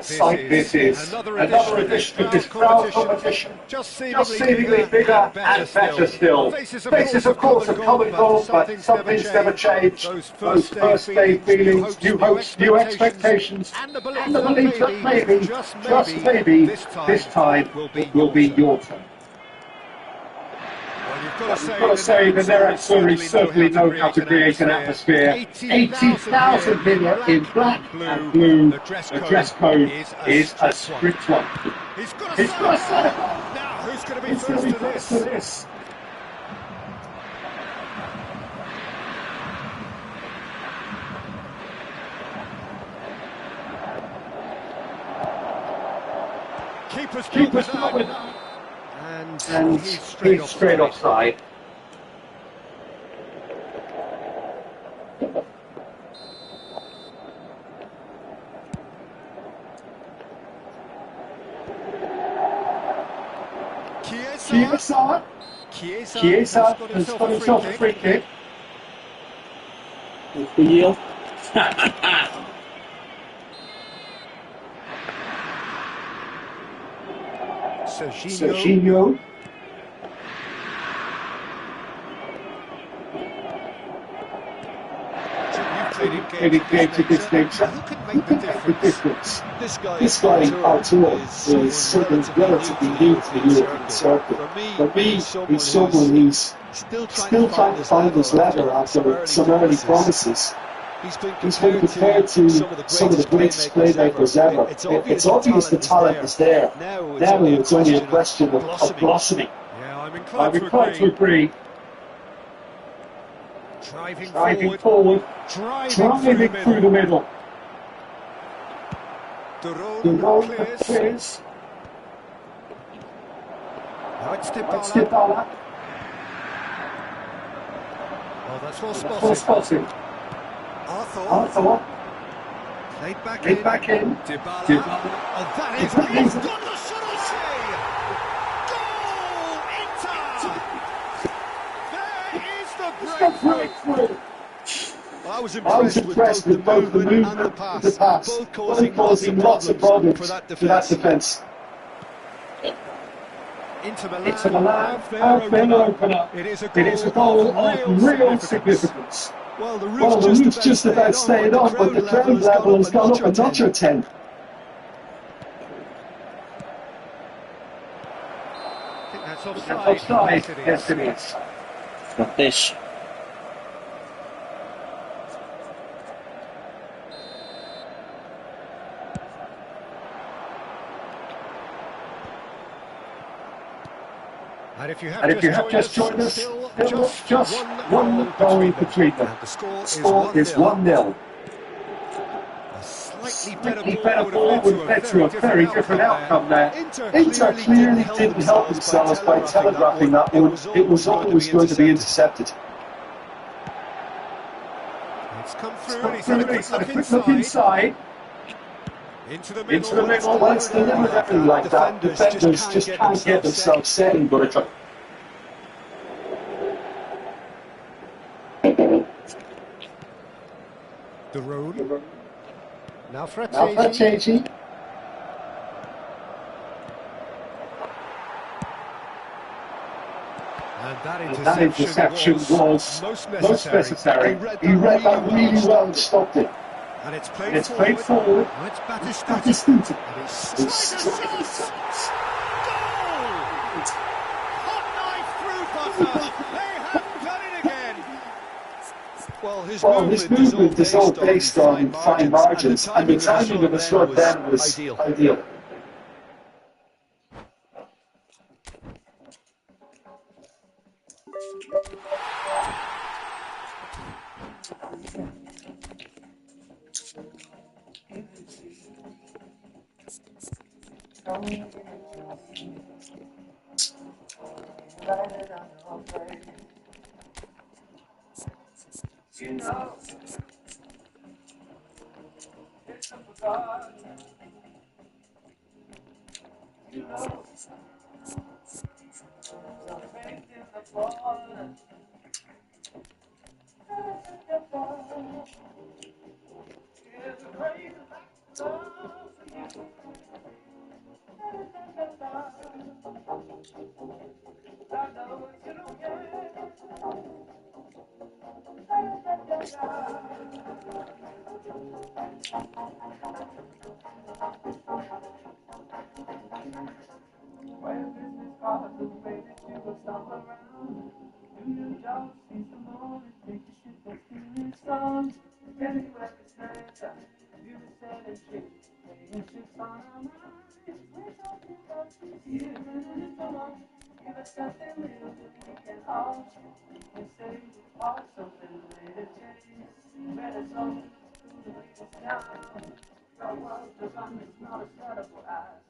sight this is. Another edition of this proud competition, just seemingly bigger and better still. Faces, of course, have come and gone, but some things never change. Those first day feelings, new hopes, new expectations, and the belief that maybe, just maybe, this time will be your turn. Well, you've got to say that their auxiliaries certainly know how to create an atmosphere. 80,000 here in black and blue. The dress code is a strict one. He's got to set it. Now, who's going to be first to this? Keeper's covered. And he's straight offside. Chiesa has got himself a free kick. The yield. Serginho. Played in games of this nature. Who can make the difference? This guy, Arturo, is something relatively new to the European circuit. For me, he's someone who's still trying to find his level after some early promises. He's been compared to some of the greatest playmakers ever. It's obvious the talent is there. Now it's only a question of blossoming. Yeah, I'm inclined to agree. Driving forward, driving through the middle. The road clears. Now it's Dybala. Oh, that's well spotted. Arthur. Played back in. Dybala. And that is he's got the shot on Goal, Inter! There is the breakthrough. I was impressed with both the movement and the pass, both causing lots of problems for that defence. Inter Milan have their opener. It is a goal of real significance. Well, the roof's just about staying on, but the crowd level has gone up a notch or 10. I think that's offside. Yes, it is. Got this. And if you have just joined us, just one goal in between them. The score is 1-0. A slightly better ball would have led to a very different outcome there. Inter clearly didn't help themselves by telegraphing that it was always going to be intercepted. It's come through, he's had a quick look inside. Into the middle. Well, it's delivered everything like that. Defenders just can't get themselves set in, but the road. Now Frattesi. And that interception was most necessary. He read that really well and stopped it. And it's played forward. And it's Batistuta. And it's Goal! Hot knife through butter. They have done it again. Well, his movement is all based on fine margins, and the timing of his shot then was ideal. You know, it's a forgotten. You know, the faith in the fallen. Here's a crazy love for you. Where business cards are the way that you will stumble around. Do your job, seize the moment, take your shit, go steal his song. Anywhere we stand, you will set and shit. Playing shit's on our minds. We're talking about this year, and it's so long. Give us something little that we can all share. We say all something later change. Better something to the latest now. Your world does not miss not a setup for us.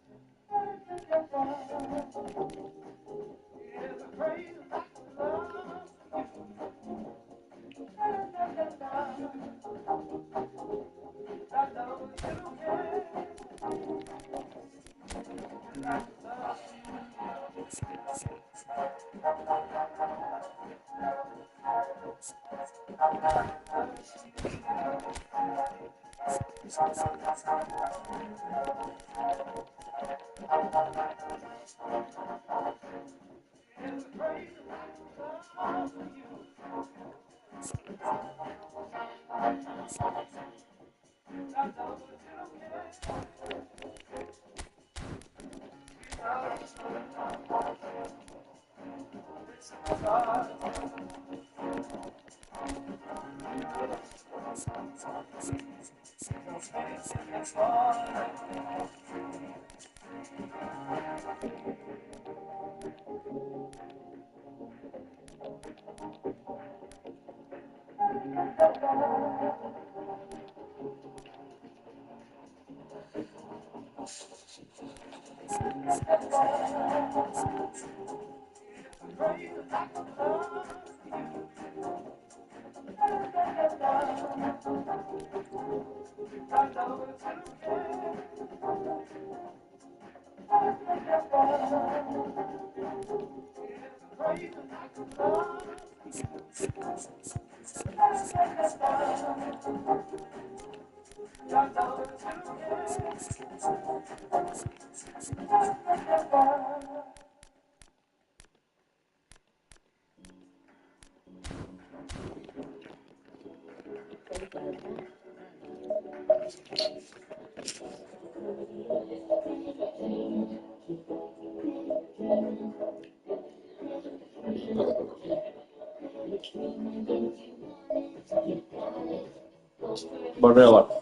Borrego.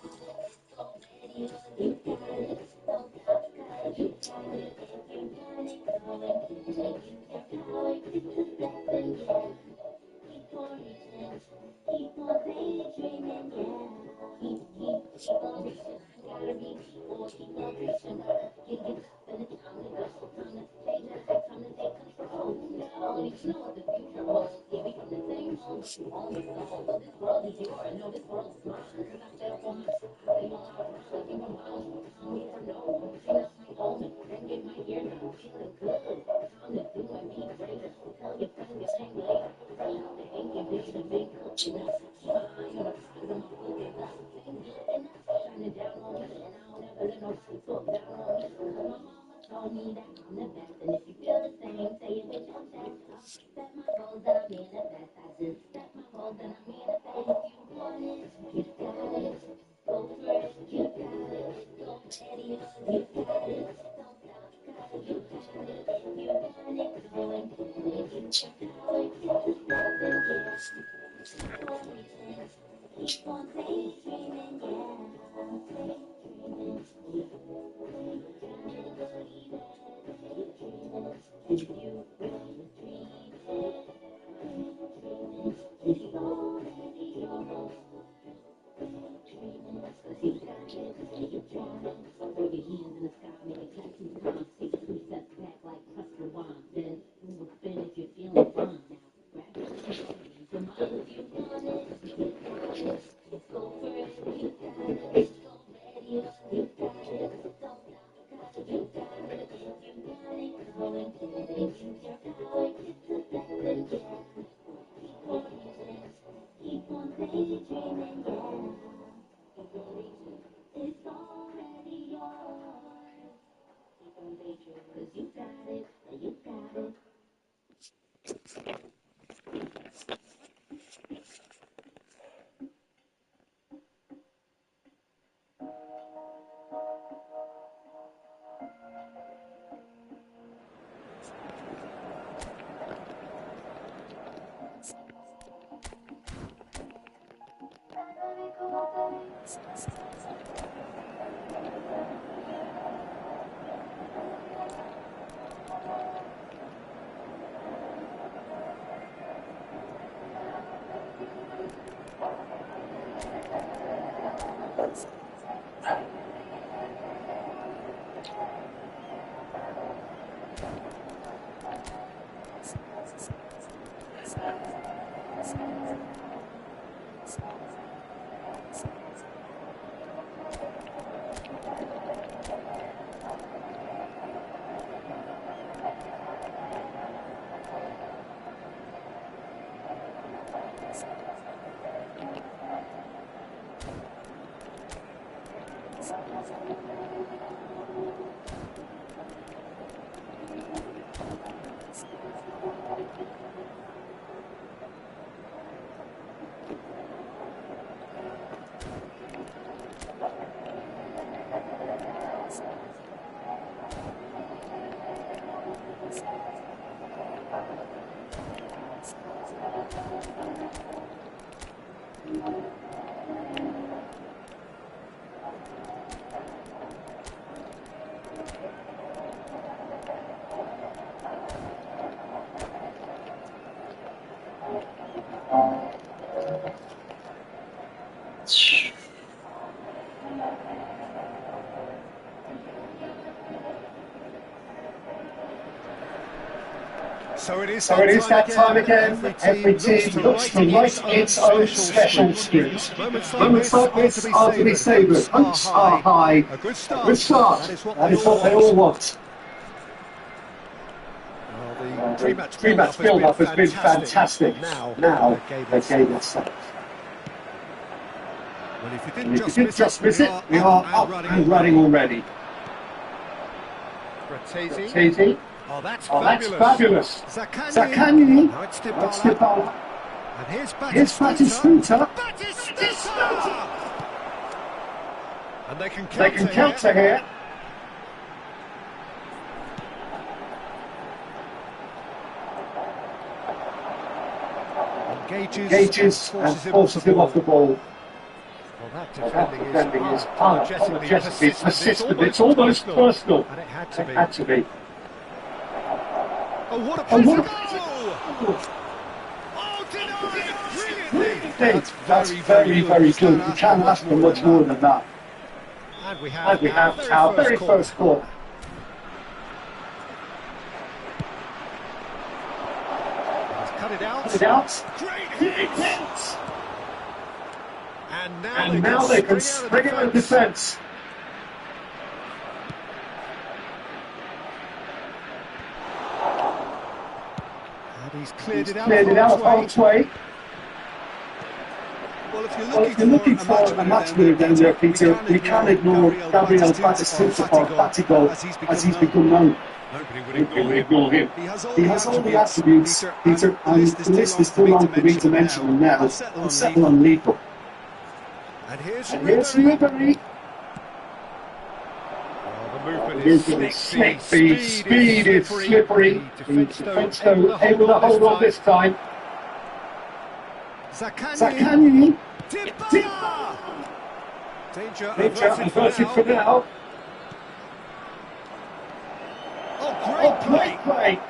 So it is that time again. Every team looks to write its own special script. Moments like this are to be savoured. Hopes are high. A good start. That is what they all want. Well, the pre-match build-up has been fantastic. Now they gave it some. Well, if you And if you did just miss it, we are up and running already. Fratesi. Oh, that's fabulous. Zaccagni. Zaccagni. Now it's That's Dybala. Dybala. And here's Here's Batistuta. Batistuta. And they can They can counter here. Engages and forces him off the ball. Well, that That defending is unapologetically persistent. It's almost personal. And it had It to be. had to be. Oh, what a And what a goal! Oh, denied! Brilliantly! That's very, very good. You can't ask for much more than that. And we And we have have our very first goal. He's cut it out. Cut it out. Great hit! And now they can spring out of defence. And he's cleared it out of harm's way. Well, if Well, if you're looking for a match winner down there, Peter, we can't ignore Gabriel Batistuta for Batigo as he's become known. nobody would ignore him. He has all the attributes, Peter, and the list is too long for me to mention them now. I'll settle on lethal. And here's Ribery. The movement is Snake speed is slippery. The defence though able to hold on this time. Zaccagni. Dybala! Danger averted for now. Oh, great play! Play.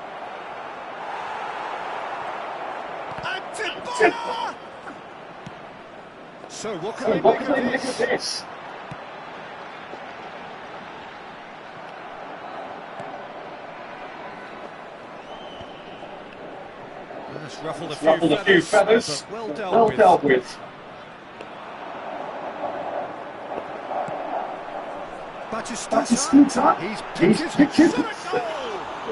And Dybala! So what can they make of this? That's ruffled a few feathers, but well dealt with. Batistuta. He's picked his goal!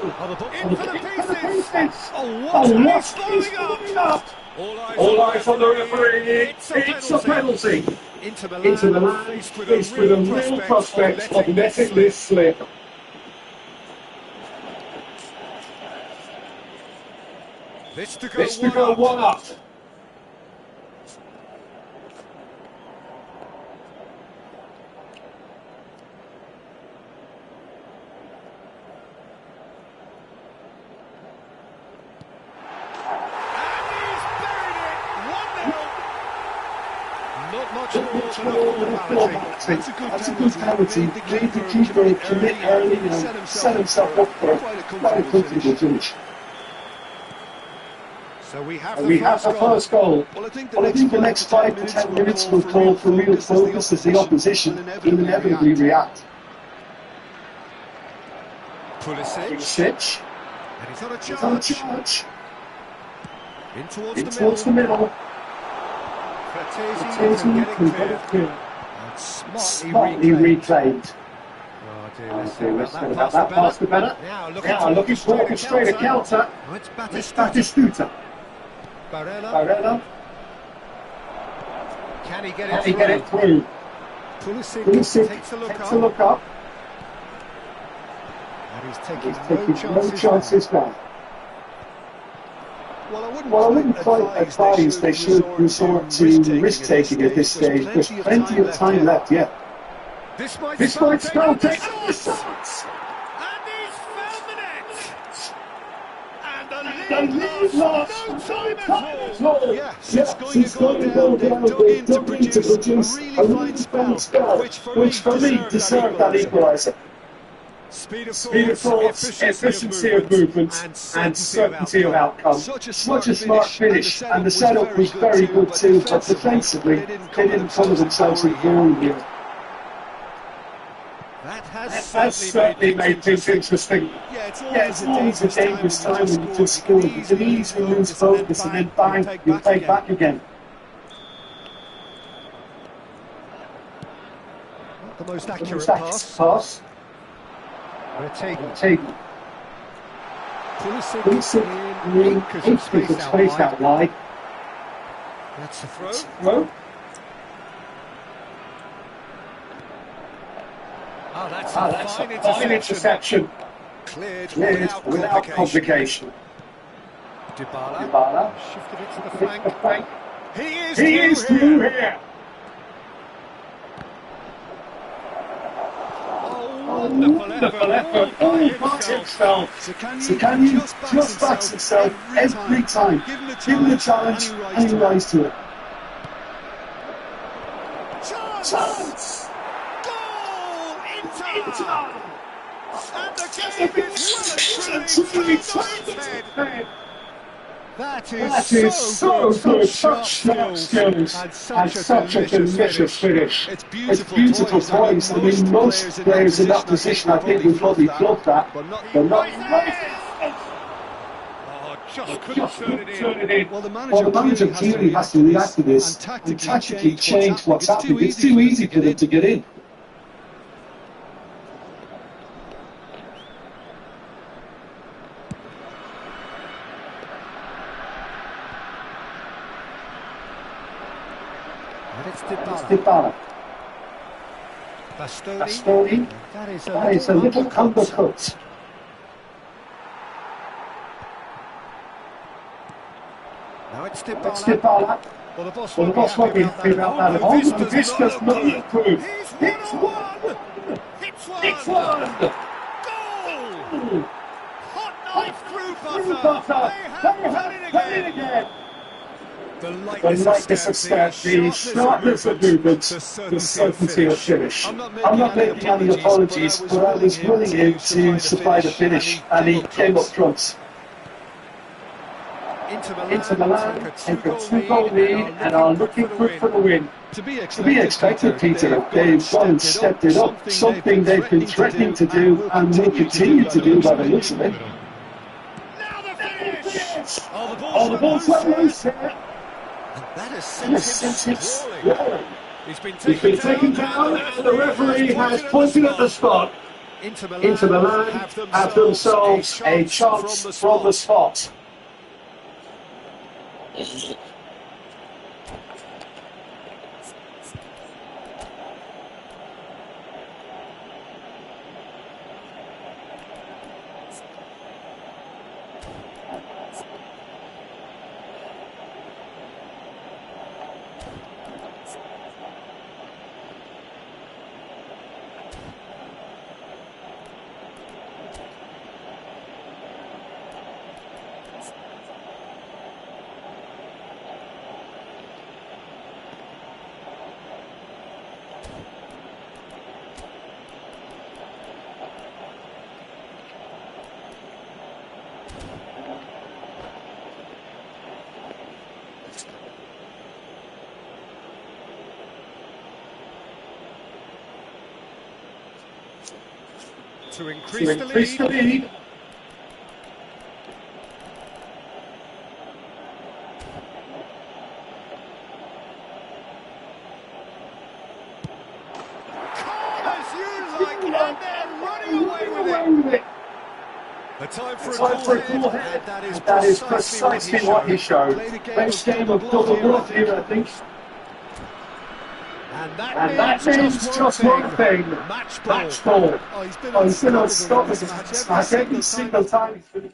In for the pieces! Oh, Oh, what? what? He's following up. All eyes on the referee. It's a penalty. Into the Milan, faced with a real prospect of letting this slip. This to go one up. That's a good penalty. Leave the keeper commit early and set himself up for quite a comfortable finish. So we have the first goal. Well, I think the next 5 to 10 minutes will call for real focus as the opposition inevitably react. Pulisic. And he's on a He's on charge. charge. In towards In the towards the middle. middle. Fratesi Tatum can can get get it it clear. clear. And Smartly reclaimed. Oh dear, Oh let's dear, see let's about think that about that pass pass to Bennett. Now Now looking to orchestrate a counter. Oh, it's It's Batistuta. Batistuta. Barella. Barella. Can he get Can it he get it through? through? Pulisic Pulisic takes a look takes a look up. And he's He's taking taking no no chances chances now. now. Well, Well, I wouldn't quite advise they should resort to risk-taking at this stage. There's plenty of time left yet. This might This spell might spell take taking the the shots. shots. And he's found the net. And The the lead lead lost lost no time at all. Yeah, since going down, they've dug in to produce a really fine spell, which for me deserved that equaliser. Speed of thoughts, efficiency of movement, and certainty of outcome. Such a smart finish, and the setup was very good too, but defensively, they didn't cover themselves in glory here. That That has certainly made things interesting. Yeah, it's always a dangerous time when you can score. You can easily lose focus and then bang, you play back again. The most The accurate most accurate pass. pass. Take Pulisic Pulisic in acres 8 of space of space out wide. That's a throw. Throw. Oh, that's That's a a fine fine interception. Cleared Without complication. Dybala shifted it to the The flank. flank. He is through here. Oh, wonderful effort All by himself. So can you just backs himself every time? Give him the challenge and he rise to it. Chance! Goal! Inter! Inter! And the game is well and truly turned on its head. That is so good, such sharp skills, and such a delicious finish. It's beautiful poise. I mean, most players in that position, I think, would probably flop that, but not Oh, just couldn't turn it in. Well, the manager clearly has to react to this and tactically change what's happening. It's too easy for them to get in. And it's Dybala. Bastoni. That is a little undercut. Now it's Dybala. Well, the boss Well, the boss won't be happy about that at all. This does not look good. It's one! It's one! Goal! Hot knife through Through butter. butter. They have done it again. The The lightness of step, the sharpness of movement, the certainty of finish. I'm not making any apologies, but I was willing him to supply the finish, and he came up front. Inter Milan take a 2-goal lead and are looking good for the win. To be expected, Peter. They've gone and stepped it up, something they've been threatening to do and will continue to do by the looks of it. Now the finish! Oh, the ball's let loose here. And that has Sent him sprawling. He's been He's been taken down and the referee has pointed at the spot. Inter Milan have themselves a chance from the spot. to increase the lead. And they're running away with it. A time for A cool head, and that is precisely what he showed. Best game of double bluff here, I think. And that means just one thing. Match ball. Oh, he's been unstoppable every single time he's been.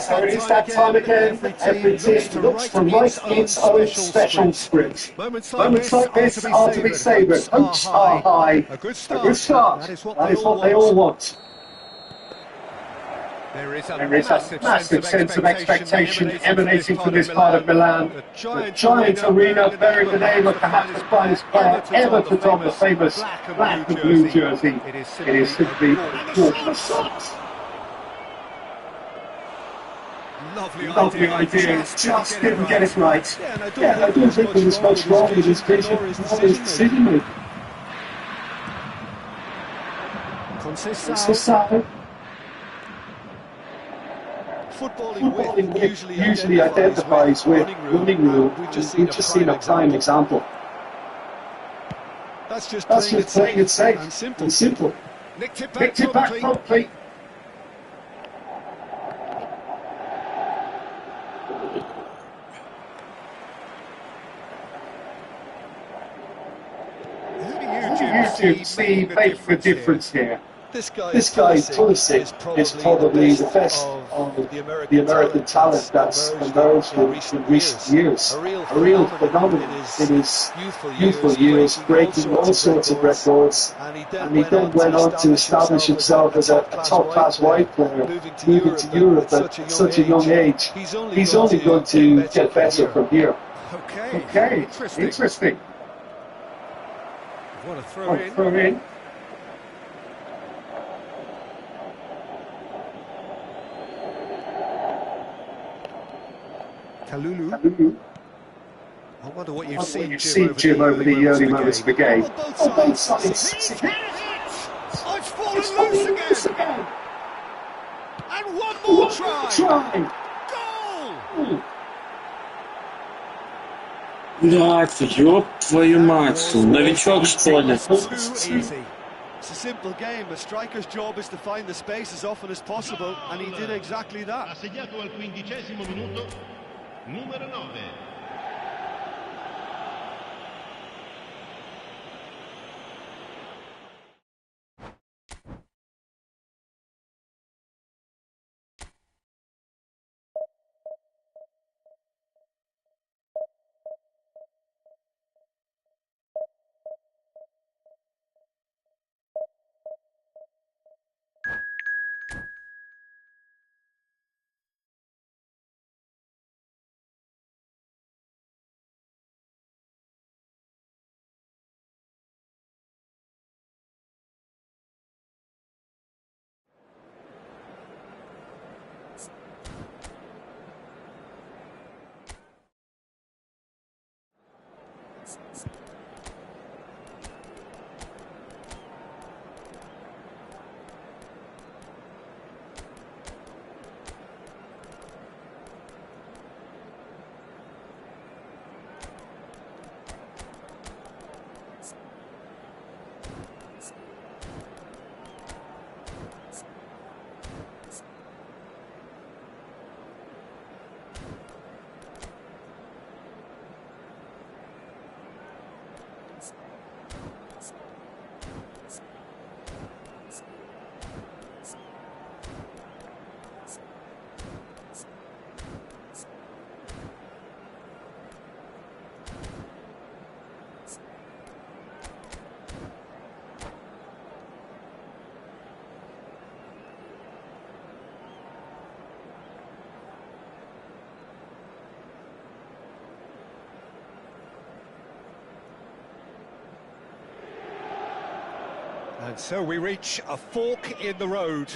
So it is that time again. Every team looks to write its own special script. Moments like this are to be savoured. Hopes are high. A good start. That is what they all want. There is a massive sense of expectation emanating from this part of Milan. The giant arena bearing the name of perhaps the finest player ever to don the famous black and blue jersey. It is simply gorgeous. Lovely idea, just didn't get it right. Yeah, and I don't think there was much wrong with his vision or his decision making. Conceição. Footballing usually identifies with running room. We've just seen a prime example. That's just playing it safe and simple. Nicked it back promptly. Who do you see make the difference here? This guy, Pulisic, is probably the best of the American talent that's emerged in recent years. A real phenomenon in his youthful years, breaking all sorts of records. And he then went on to establish himself as a top-class wide player, moving to Europe at such a young age. He's only going to get better from here. Okay, interesting. What a throw in. Kalulu. I wonder what you've seen, Jim, over the early moments of the game. Both sides. Oh, it's fallen loose again. And one more try. Goal! Блядь, ёб твою мать, новичок что ли? It's a simple game. A striker's job is to find the space as often as possible, and he did exactly that. Assegnato al 15° minuto, numero 9. And so we reach a fork in the road.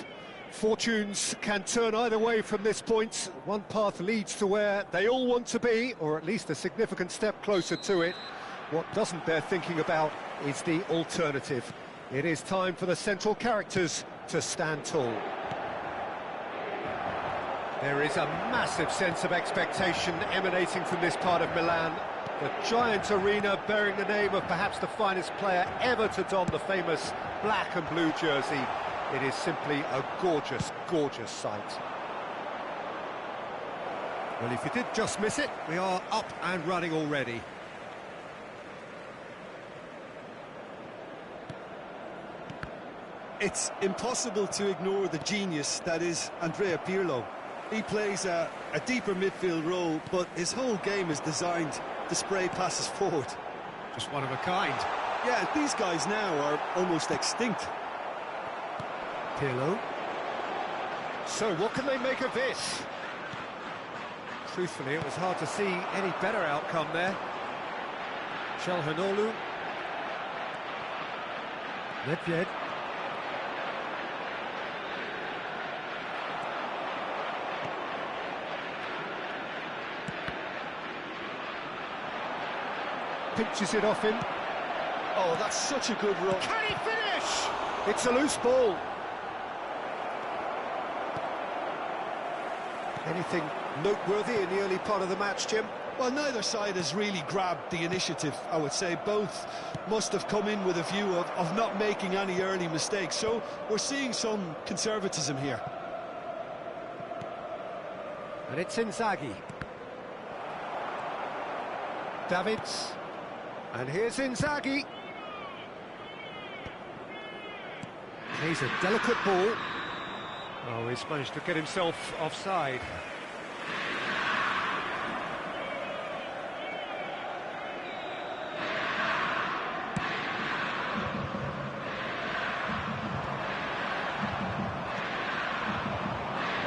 Fortunes can turn either way from this point. One path leads to where they all want to be, or at least a significant step closer to it. What doesn't bear thinking about is the alternative. It is time for the central characters to stand tall. There is a massive sense of expectation emanating from this part of Milan. The giant arena bearing the name of perhaps the finest player ever to don the famous black and blue jersey. It is simply a gorgeous, gorgeous sight. Well, if you did just miss it, we are up and running already. It's impossible to ignore the genius that is Andrea Pirlo. He plays a deeper midfield role, but his whole game is designed to spray passes forward. Just one of a kind. Yeah, these guys now are almost extinct. Pirlo. So what can they make of this? Truthfully, it was hard to see any better outcome there. Çalhanoğlu. Nedved. pinches it off him. Oh, that's such a good run. Can he finish? It's a loose ball. Anything noteworthy in the early part of the match, Jim? Well, neither side has really grabbed the initiative, I would say. Both must have come in with a view of not making any early mistakes. So we're seeing some conservatism here. And it's Inzaghi. Davids. And here's Inzaghi. He's a delicate ball. Oh, he's managed to get himself offside.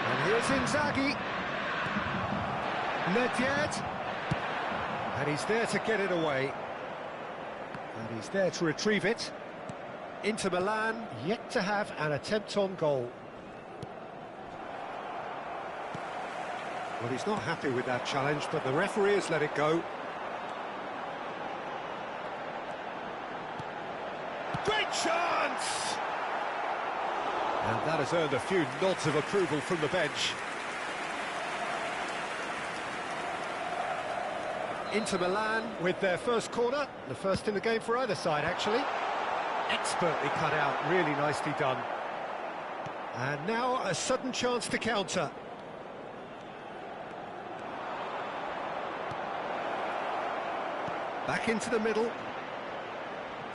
And here's Inzaghi. Nedved. And he's there to get it away. And he's there to retrieve it. Inter Milan yet to have an attempt on goal. Well, he's not happy with that challenge, but the referee has let it go. Great chance! And that has earned a few nods of approval from the bench. Inter Milan with their first corner, the first in the game for either side, actually. Expertly cut out, really nicely done. And now a sudden chance to counter. Back into the middle.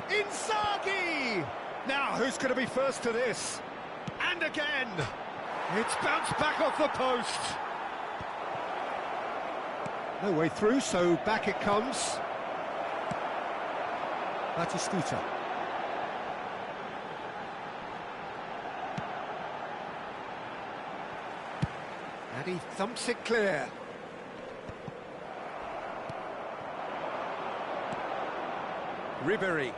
Inzaghi! Now, who's going to be first to this? And again! It's bounced back off the post. No way through, so back it comes. Batistuta. And he thumps it clear. Ribéry.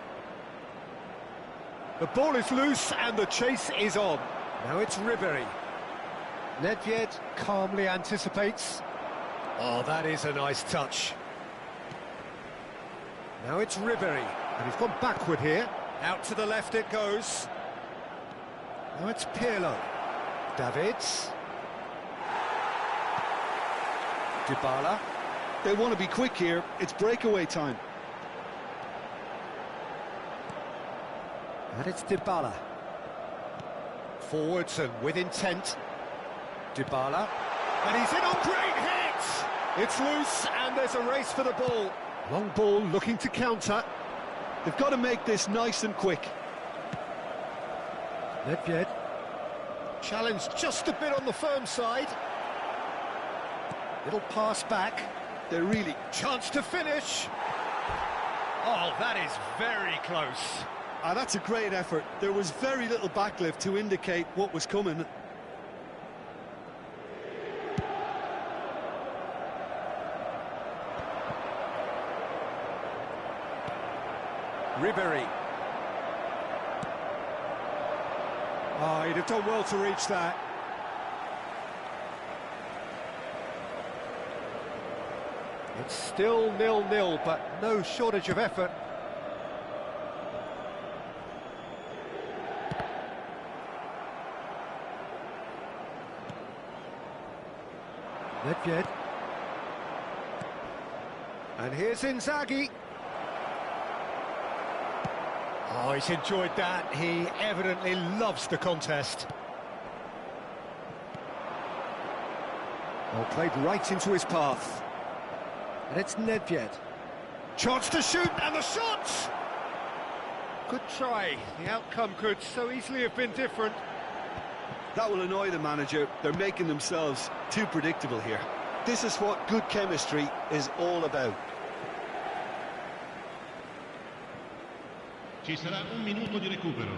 The ball is loose and the chase is on. Now it's Ribéry. Nedved calmly anticipates. Oh, that is a nice touch. Now it's Ribéry. And he's gone backward here. Out to the left it goes. Now it's Pirlo. Davids. Dybala. They want to be quick here. It's breakaway time. And it's Dybala. Forwards and with intent. Dybala. And he's in on great hit! It's loose and there's a race for the ball. Long ball looking to counter. They've got to make this nice and quick. Nedved. Challenge just a bit on the firm side. Little pass back. They're really... Chance to finish. Oh, that is very close. That's a great effort. There was very little backlift to indicate what was coming. Ribéry. Oh, he'd have done well to reach that. It's still 0-0, but no shortage of effort. Nedved. And here's Inzaghi. Oh, he's enjoyed that. He evidently loves the contest. Oh, played right into his path. And it's Nedved. Chance to shoot, and the shot! Good try. The outcome could so easily have been different. That will annoy the manager. They're making themselves too predictable here. This is what good chemistry is all about. Ci sarà un minuto di recupero.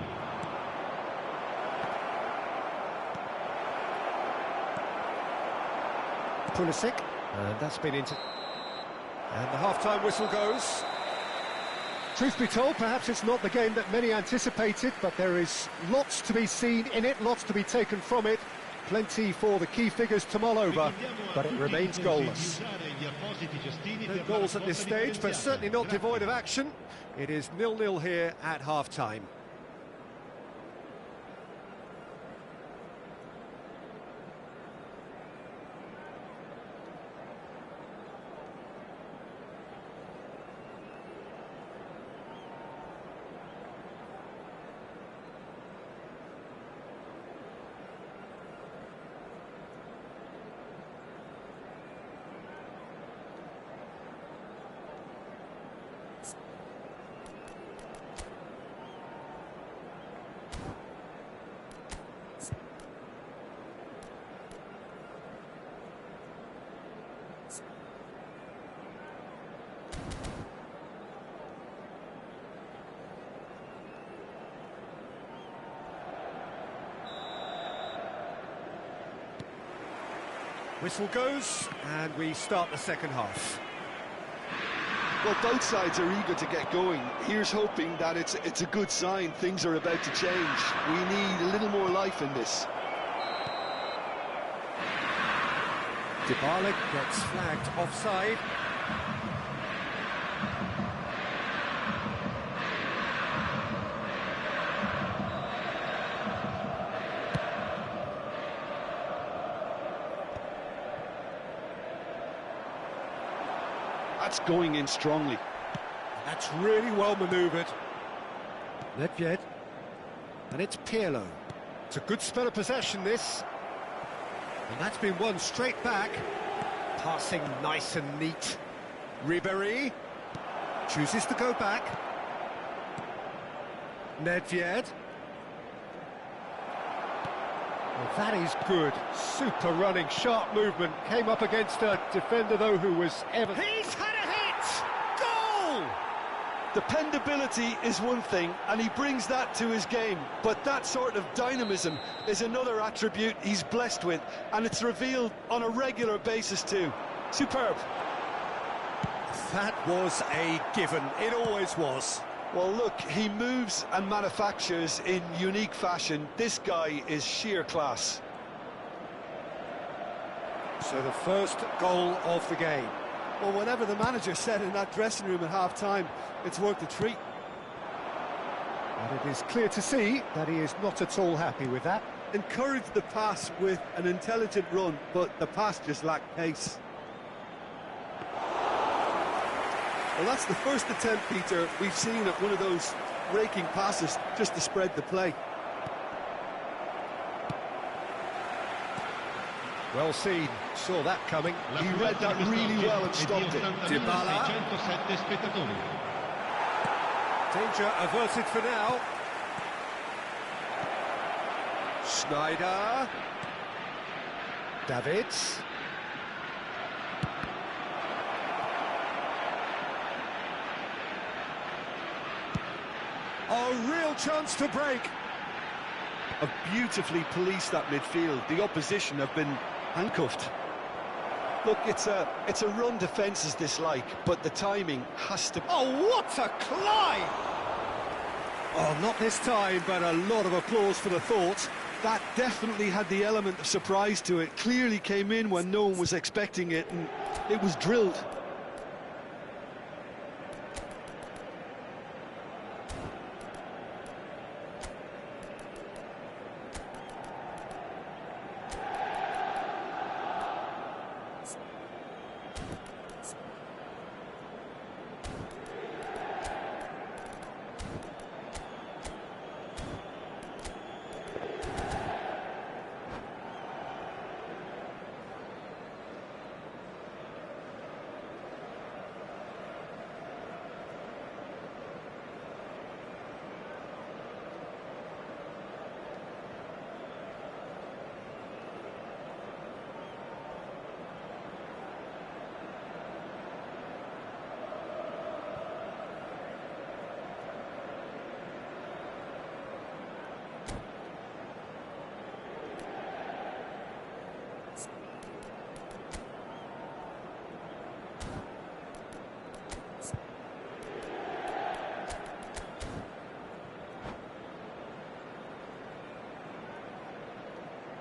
Pulisic, and that's been into... And the half-time whistle goes. Truth be told, perhaps it's not the game that many anticipated, but there is lots to be seen in it, lots to be taken from it. Plenty for the key figures to mull over, but it remains goalless. No goals at this stage, but certainly not devoid of action. It is 0-0 here at half-time. Whistle goes, and we start the second half. Well, both sides are eager to get going. Here's hoping that it's a good sign. Things are about to change. We need a little more life in this. Dybala gets flagged offside. That's going in strongly. That's really well manoeuvred. Nedved. And it's Pirlo. It's a good spell of possession, this. And that's been won straight back. Passing nice and neat. Ribéry chooses to go back. Nedved. Well, that is good. Super running, sharp movement. Came up against a defender, though, who was ever... He's had a hit! Goal! Dependability is one thing, and he brings that to his game. But that sort of dynamism is another attribute he's blessed with, and it's revealed on a regular basis too. Superb. That was a given. It always was. Well, look, he moves and manufactures in unique fashion. This guy is sheer class. So the first goal of the game. Well, whatever the manager said in that dressing room at half-time, it's worth the treat. And it is clear to see that he is not at all happy with that. Encouraged the pass with an intelligent run, but the pass just lacked pace. Well, that's the first attempt, Peter, we've seen at one of those raking passes just to spread the play. Well seen, saw that coming. He read that really well and stopped it. Dybala. Danger averted for now. Schneider. Davids. A real chance to break. Have beautifully policed that midfield. The opposition have been handcuffed. Look, it's a run defence is dislike, but the timing has to... Oh, what a climb! Oh, not this time, but a lot of applause for the thought. That definitely had the element of surprise to it. Clearly came in when no one was expecting it, and it was drilled.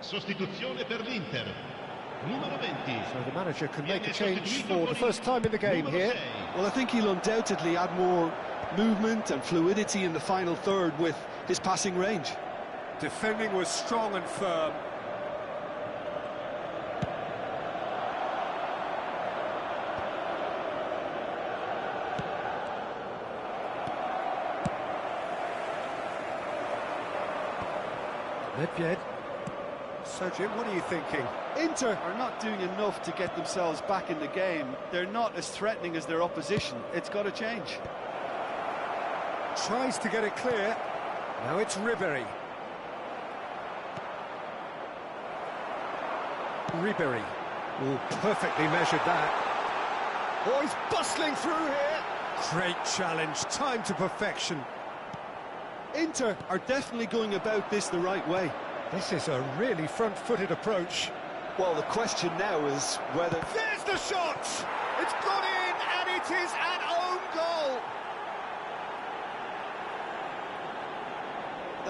Sostituzione per l'Inter. Numero 20. So the manager can make a change for the first time in the game here. Well, I think he'll undoubtedly add more movement and fluidity in the final third with his passing range. Defending was strong and firm. Nedved. So, Jim, what are you thinking? Inter are not doing enough to get themselves back in the game. They're not as threatening as their opposition. It's got to change. Tries to get it clear. Now it's Ribéry. Ribéry. Oh, perfectly measured that. Oh, he's bustling through here. Great challenge, time to perfection. Inter are definitely going about this the right way. This is a really front-footed approach. Well, the question now is whether... There's the shot! It's gone in, and it is an own goal!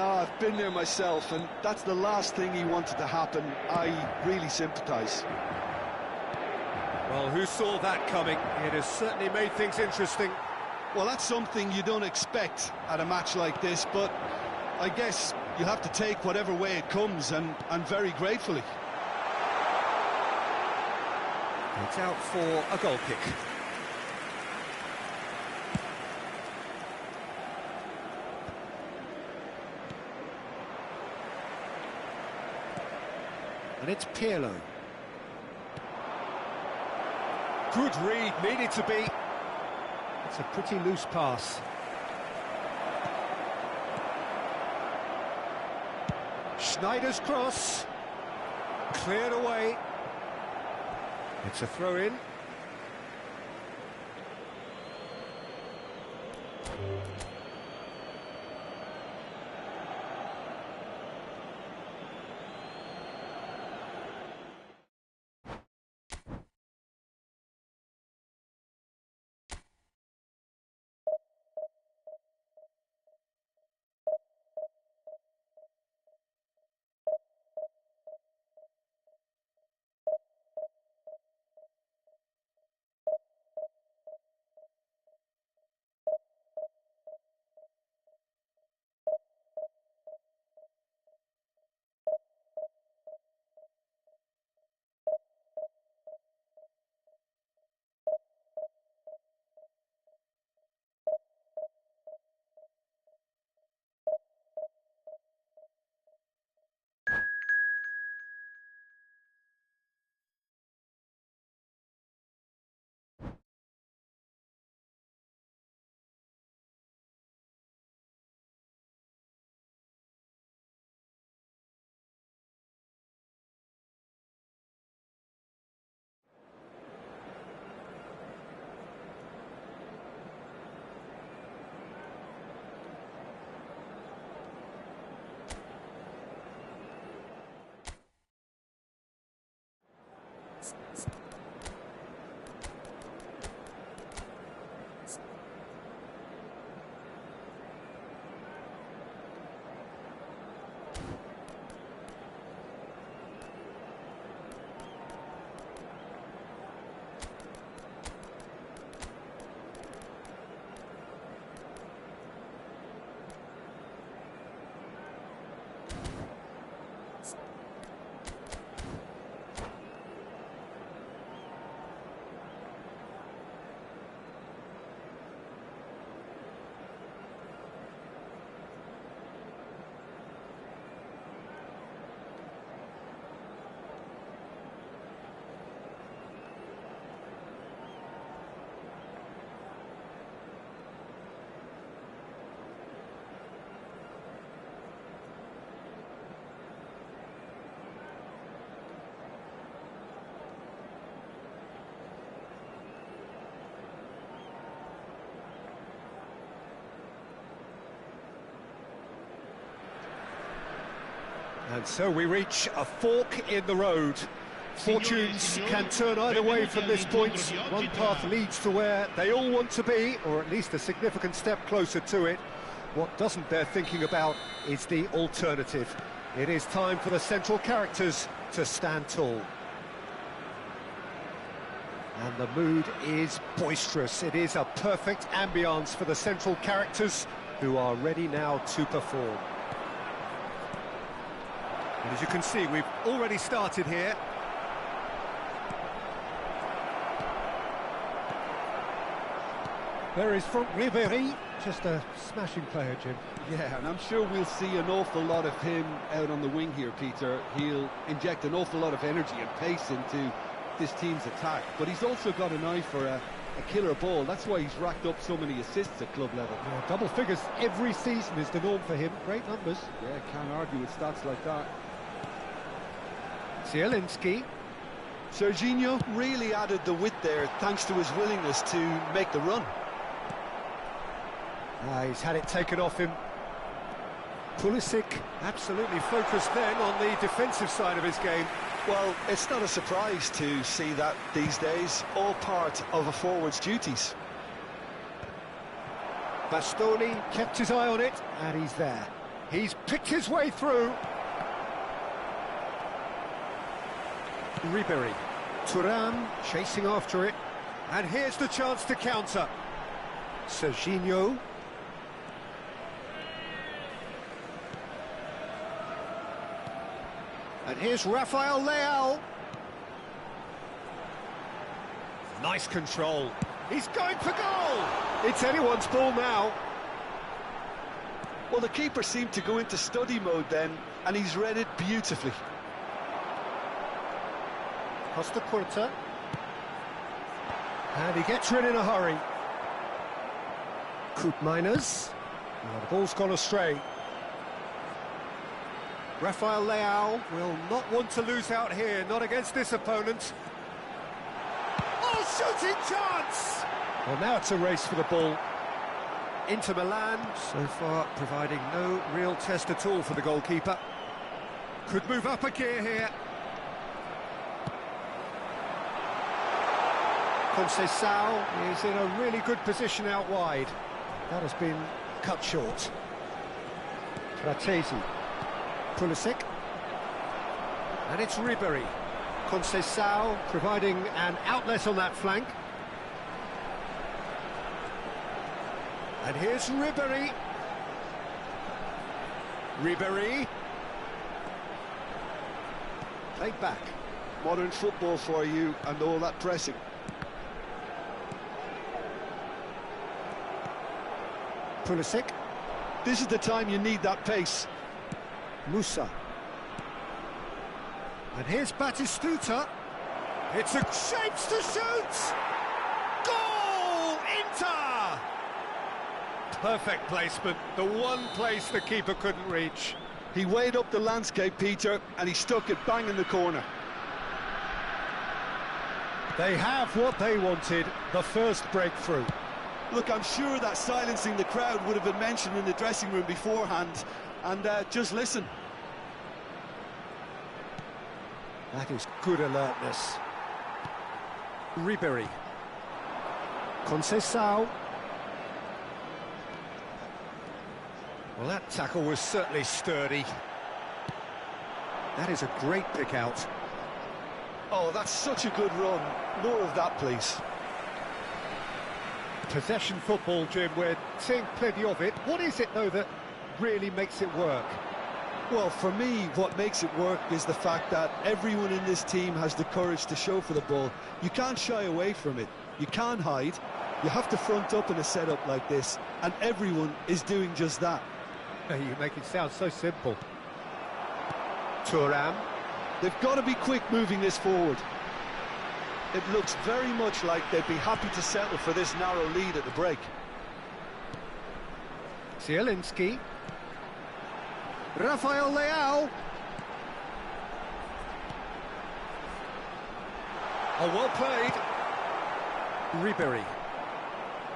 I've been there myself, and that's the last thing he wanted to happen. I really sympathise. Well, who saw that coming? It has certainly made things interesting. Well, that's something you don't expect at a match like this, but I guess you have to take whatever way it comes, and very gratefully. It's out for a goal kick. And it's Pirlo. Good read, needed to be. It's a pretty loose pass. Schneider's cross. Cleared away. It's a throw-in. And so we reach a fork in the road. Fortunes can turn either way from this point. One path leads to where they all want to be, or at least a significant step closer to it. What doesn't they're thinking about is the alternative. It is time for the central characters to stand tall. And the mood is boisterous. It is a perfect ambience for the central characters who are ready now to perform. And as you can see, we've already started here. There is Franck Ribéry, just a smashing player, Jim. Yeah, and I'm sure we'll see an awful lot of him out on the wing here, Peter. He'll inject an awful lot of energy and pace into this team's attack, but he's also got an eye for a killer ball. That's why he's racked up so many assists at club level. Yeah, double figures every season is the norm for him. Great numbers. Yeah, can't argue with stats like that. Zielinski. Serginho really added the width there thanks to his willingness to make the run. He's had it taken off him. Pulisic absolutely focused then on the defensive side of his game. Well, it's not a surprise to see that these days, all part of a forward's duties. Bastoni kept his eye on it, and he's there. He's picked his way through. Ribéry. Thuram chasing after it. And here's the chance to counter. Serginho. And here's Rafael Leao. Nice control. He's going for goal! It's anyone's ball now. Well, the keeper seemed to go into study mode then, and he's read it beautifully. Costa Curta. And he gets rid in a hurry. Koopmeiners. Oh, the ball's gone astray. Rafael Leao will not want to lose out here, not against this opponent. Oh, shooting chance! Well, now it's a race for the ball. Inter Milan, so far providing no real test at all for the goalkeeper. Could move up a gear here. Conceição is in a really good position out wide. That has been cut short. Fratesi. Pulisic. And it's Ribéry. Conceição providing an outlet on that flank. And here's Ribéry. Ribéry. Played back. Modern football for you and all that pressing. Pulisic. This is the time you need that pace. Musa. And here's Batistuta. It's a shapes to shoot! Goal! Inter! Perfect placement, the one place the keeper couldn't reach. He weighed up the landscape, Peter, and he stuck it bang in the corner. They have what they wanted, the first breakthrough. Look, I'm sure that silencing the crowd would have been mentioned in the dressing room beforehand, and just listen. That is good alertness. Ribéry. Conceição. Well, that tackle was certainly sturdy. That is a great pick out. Oh, that's such a good run. More of that, please. Possession football, Jim, we're seeing plenty of it. What is it, though, that really makes it work? Well, for me, what makes it work is the fact that everyone in this team has the courage to show for the ball. You can't shy away from it. You can't hide. You have to front up in a setup like this, and everyone is doing just that. You make it sound so simple. Thuram. They've got to be quick moving this forward. It looks very much like they'd be happy to settle for this narrow lead at the break. Zielinski. Rafael Leao. Oh, well played. Ribéry.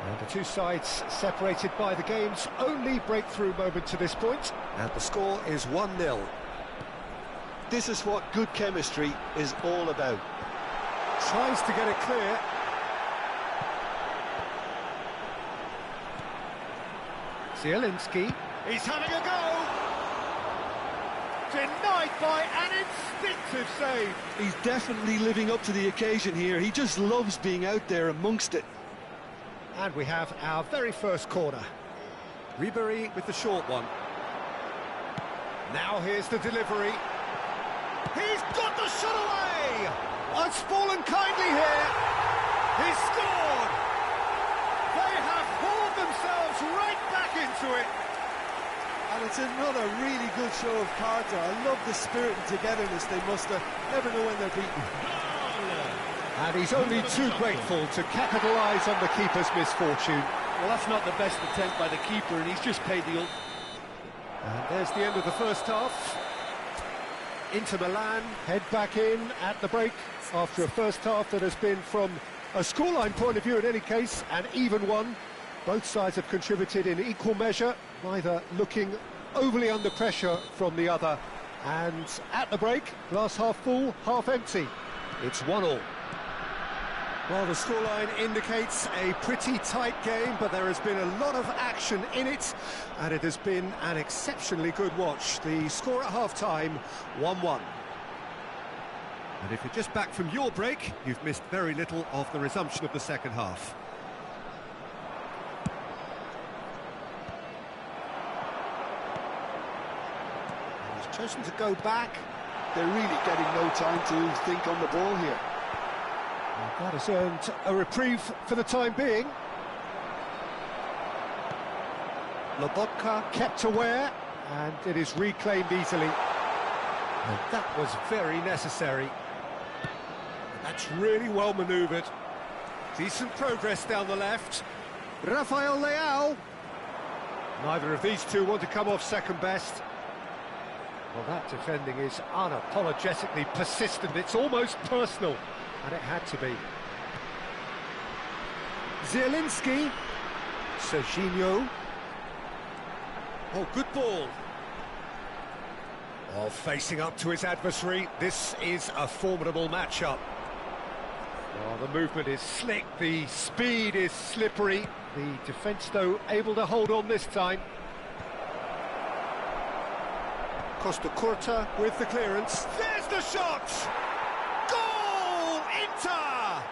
And the two sides separated by the game's only breakthrough moment to this point. And the score is 1-0. This is what good chemistry is all about. Tries to get it clear. Zielinski. He's having a go! Denied by an instinctive save. He's definitely living up to the occasion here. He just loves being out there amongst it. And we have our very first corner. Ribery with the short one. Now here's the delivery. He's got the shot away! It's fallen kindly here. He's scored! They have hauled themselves right back into it. And it's another really good show of character. I love the spirit and togetherness they muster. Never know when they're beaten. And he's only too grateful to capitalise on the keeper's misfortune. Well, that's not the best attempt by the keeper, and he's just paid the ultimate. And there's the end of the first half. Inter Milan head back in at the break after a first half that has been, from a scoreline point of view in any case, an even one. Both sides have contributed in equal measure, neither looking overly under pressure from the other. And at the break, glass half full, half empty. It's 1-1. Well, the scoreline indicates a pretty tight game, but there has been a lot of action in it, and it has been an exceptionally good watch. The score at half-time, 1-1. And if you're just back from your break, you've missed very little of the resumption of the second half. And he's chosen to go back. They're really getting no time to think on the ball here. That has earned a reprieve for the time being. Lobotka kept aware, and it is reclaimed easily. And that was very necessary. And that's really well manoeuvred. Decent progress down the left. Rafael Leao. Neither of these two want to come off second best. Well, that defending is unapologetically persistent. It's almost personal. And it had to be. Zielinski. Serginho. Oh, good ball. Oh, facing up to his adversary. This is a formidable matchup. Oh, the movement is slick. The speed is slippery. The defence, though, able to hold on this time. Costa Curta with the clearance. There's the shot! Inter!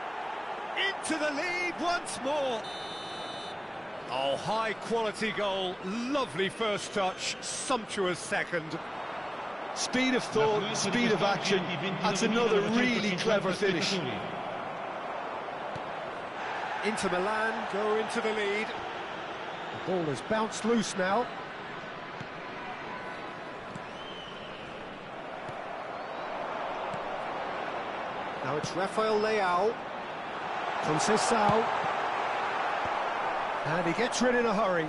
Into the lead once more. Oh, high quality goal, lovely first touch, sumptuous second. Speed of thought, speed of action, that's another really clever finish. Inter Milan go into the lead. The ball has bounced loose now. Now it's Rafael Leao. Conceição. And he gets rid in a hurry.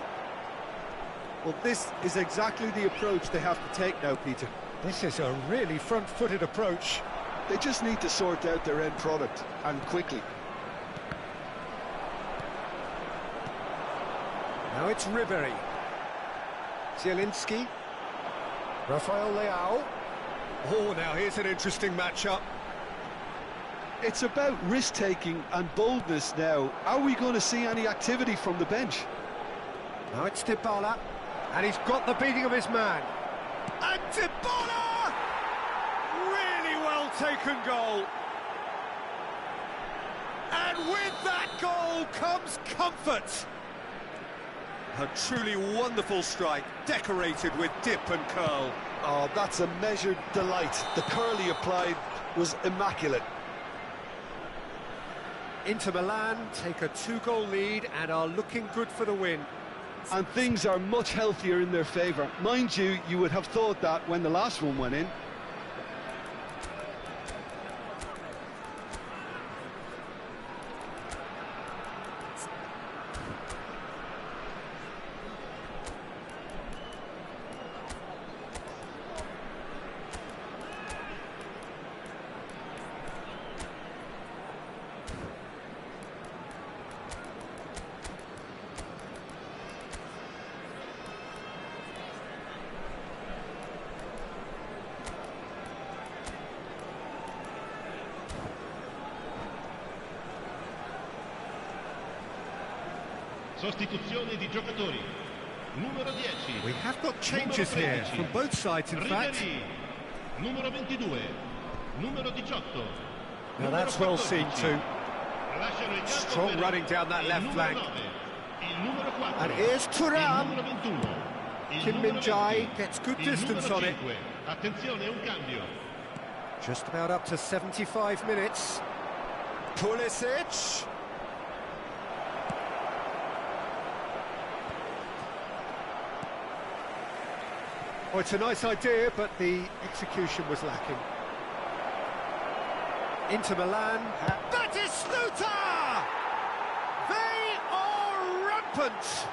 Well, this is exactly the approach they have to take now, Peter. This is a really front-footed approach. They just need to sort out their end product, and quickly. Now it's Ribery. Zielinski. Rafael Leao. Oh, now here's an interesting matchup. It's about risk-taking and boldness now. Are we going to see any activity from the bench? Now it's Dybala, and he's got the beating of his man. And Dybala! Really well taken goal. And with that goal comes comfort. A truly wonderful strike, decorated with dip and curl. Oh, that's a measured delight. The curl he applied was immaculate. Inter Milan take a 2-goal lead and are looking good for the win. And things are much healthier in their favour. Mind you, you would have thought that when the last one went in. Sostituzione di giocatori. Numero 10. We have got changes here from both sides, in fact. Ribéry. Numero 22. Numero 18. Now that's well seen too. Lasciano il campo Strong per running down that il left numero flank. 9, il numero 4, And here's il Thuram. numero 21, il Kim numero Min-jae 20, gets good il distance numero on it. 5. Attenzione, un cambio. Just about up to 75 minutes. Pulisic. Oh, it's a nice idea, but the execution was lacking. Inter Milan. That is Sluta! They are rampant!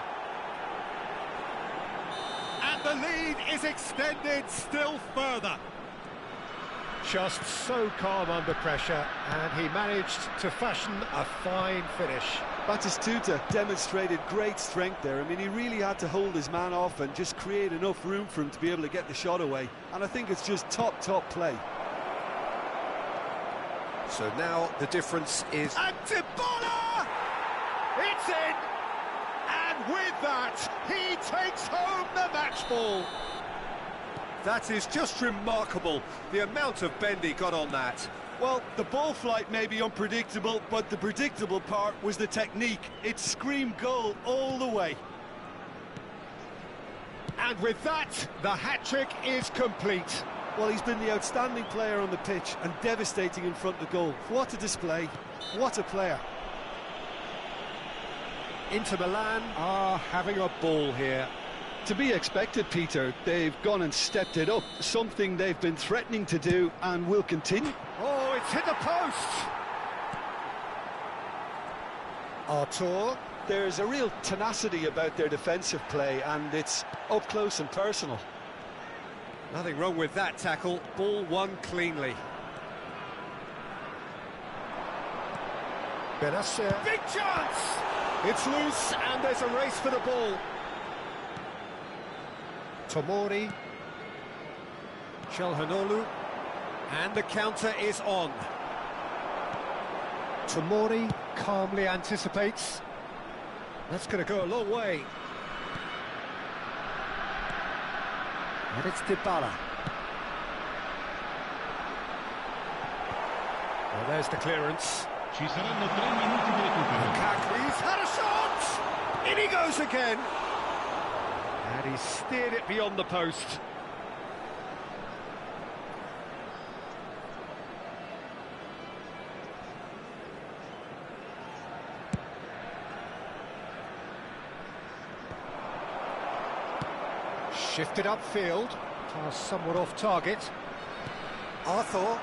And the lead is extended still further. Just so calm under pressure, and he managed to fashion a fine finish. Batistuta demonstrated great strength there. I mean, he really had to hold his man off and just create enough room for him to be able to get the shot away. And I think it's just top play. So now the difference is... And Dybala! It's in! And with that, he takes home the match ball. That is just remarkable, the amount of bend he got on that. Well, the ball flight may be unpredictable, but the predictable part was the technique. It screamed goal all the way. And with that, the hat-trick is complete. Well, he's been the outstanding player on the pitch and devastating in front of goal. What a display, what a player. Inter Milan are having a ball here. To be expected, Peter. They've gone and stepped it up, something they've been threatening to do and will continue. Oh, it's hit the post! Artur. There's a real tenacity about their defensive play, and it's up close and personal. Nothing wrong with that tackle, ball won cleanly. Benasser. Big chance! It's loose, and there's a race for the ball. Tomori, Calhanoglu, and the counter is on. Tomori calmly anticipates. That's going to go a long way. And it's Dybala. Well, there's the clearance. Ci saranno 3 minuti di recupero. Lukaku's had a shot! In he goes again! And he steered it beyond the post. Shifted upfield. Pass somewhat off target. Arthur.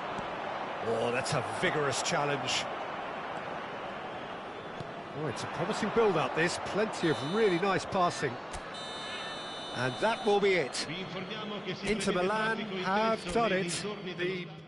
Oh, that's a vigorous challenge. Oh, it's a promising build-up, this. Plenty of really nice passing. And that will be it. Vi informiamo che si Inter prevede Milan traffico have intenso done nei it. dintorni The dello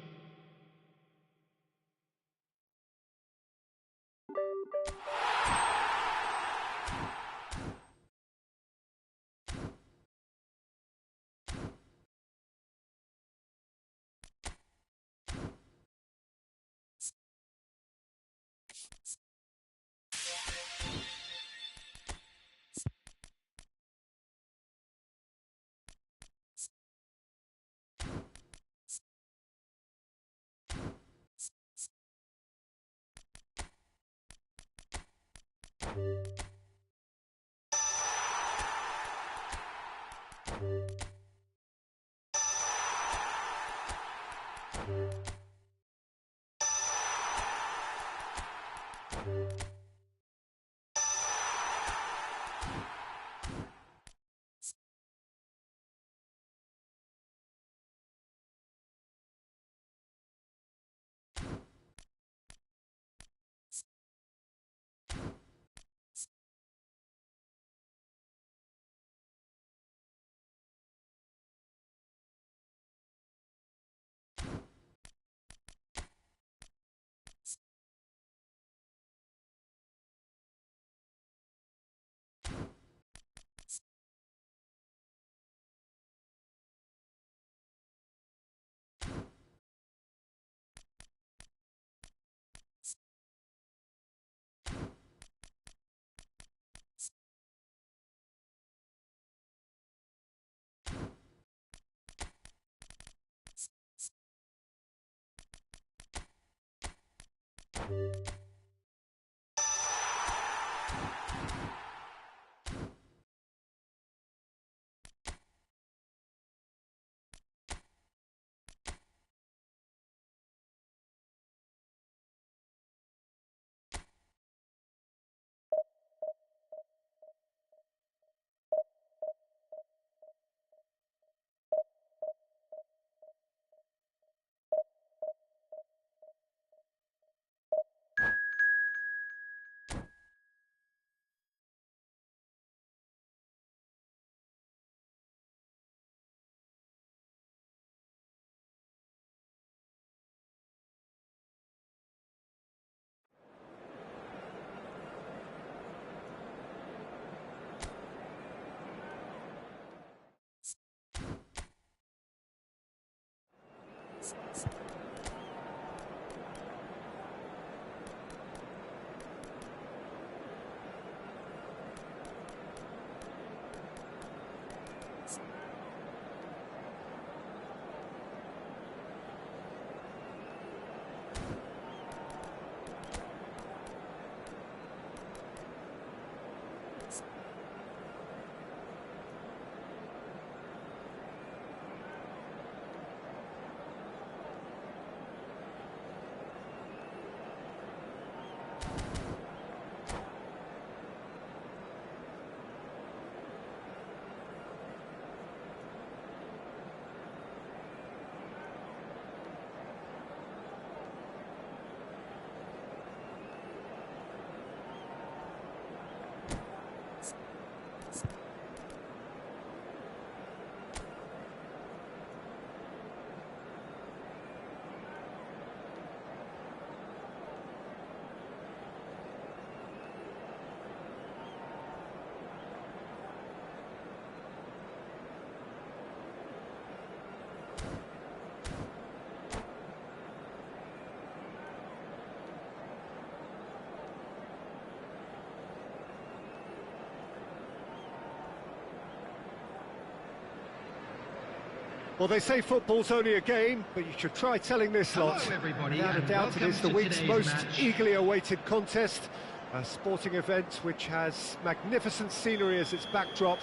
Well, they say football's only a game, but you should try telling this lot. Hello, everybody, Without a and doubt, it welcome is the to week's today's most match. eagerly awaited contest. A sporting event which has magnificent scenery as its backdrop.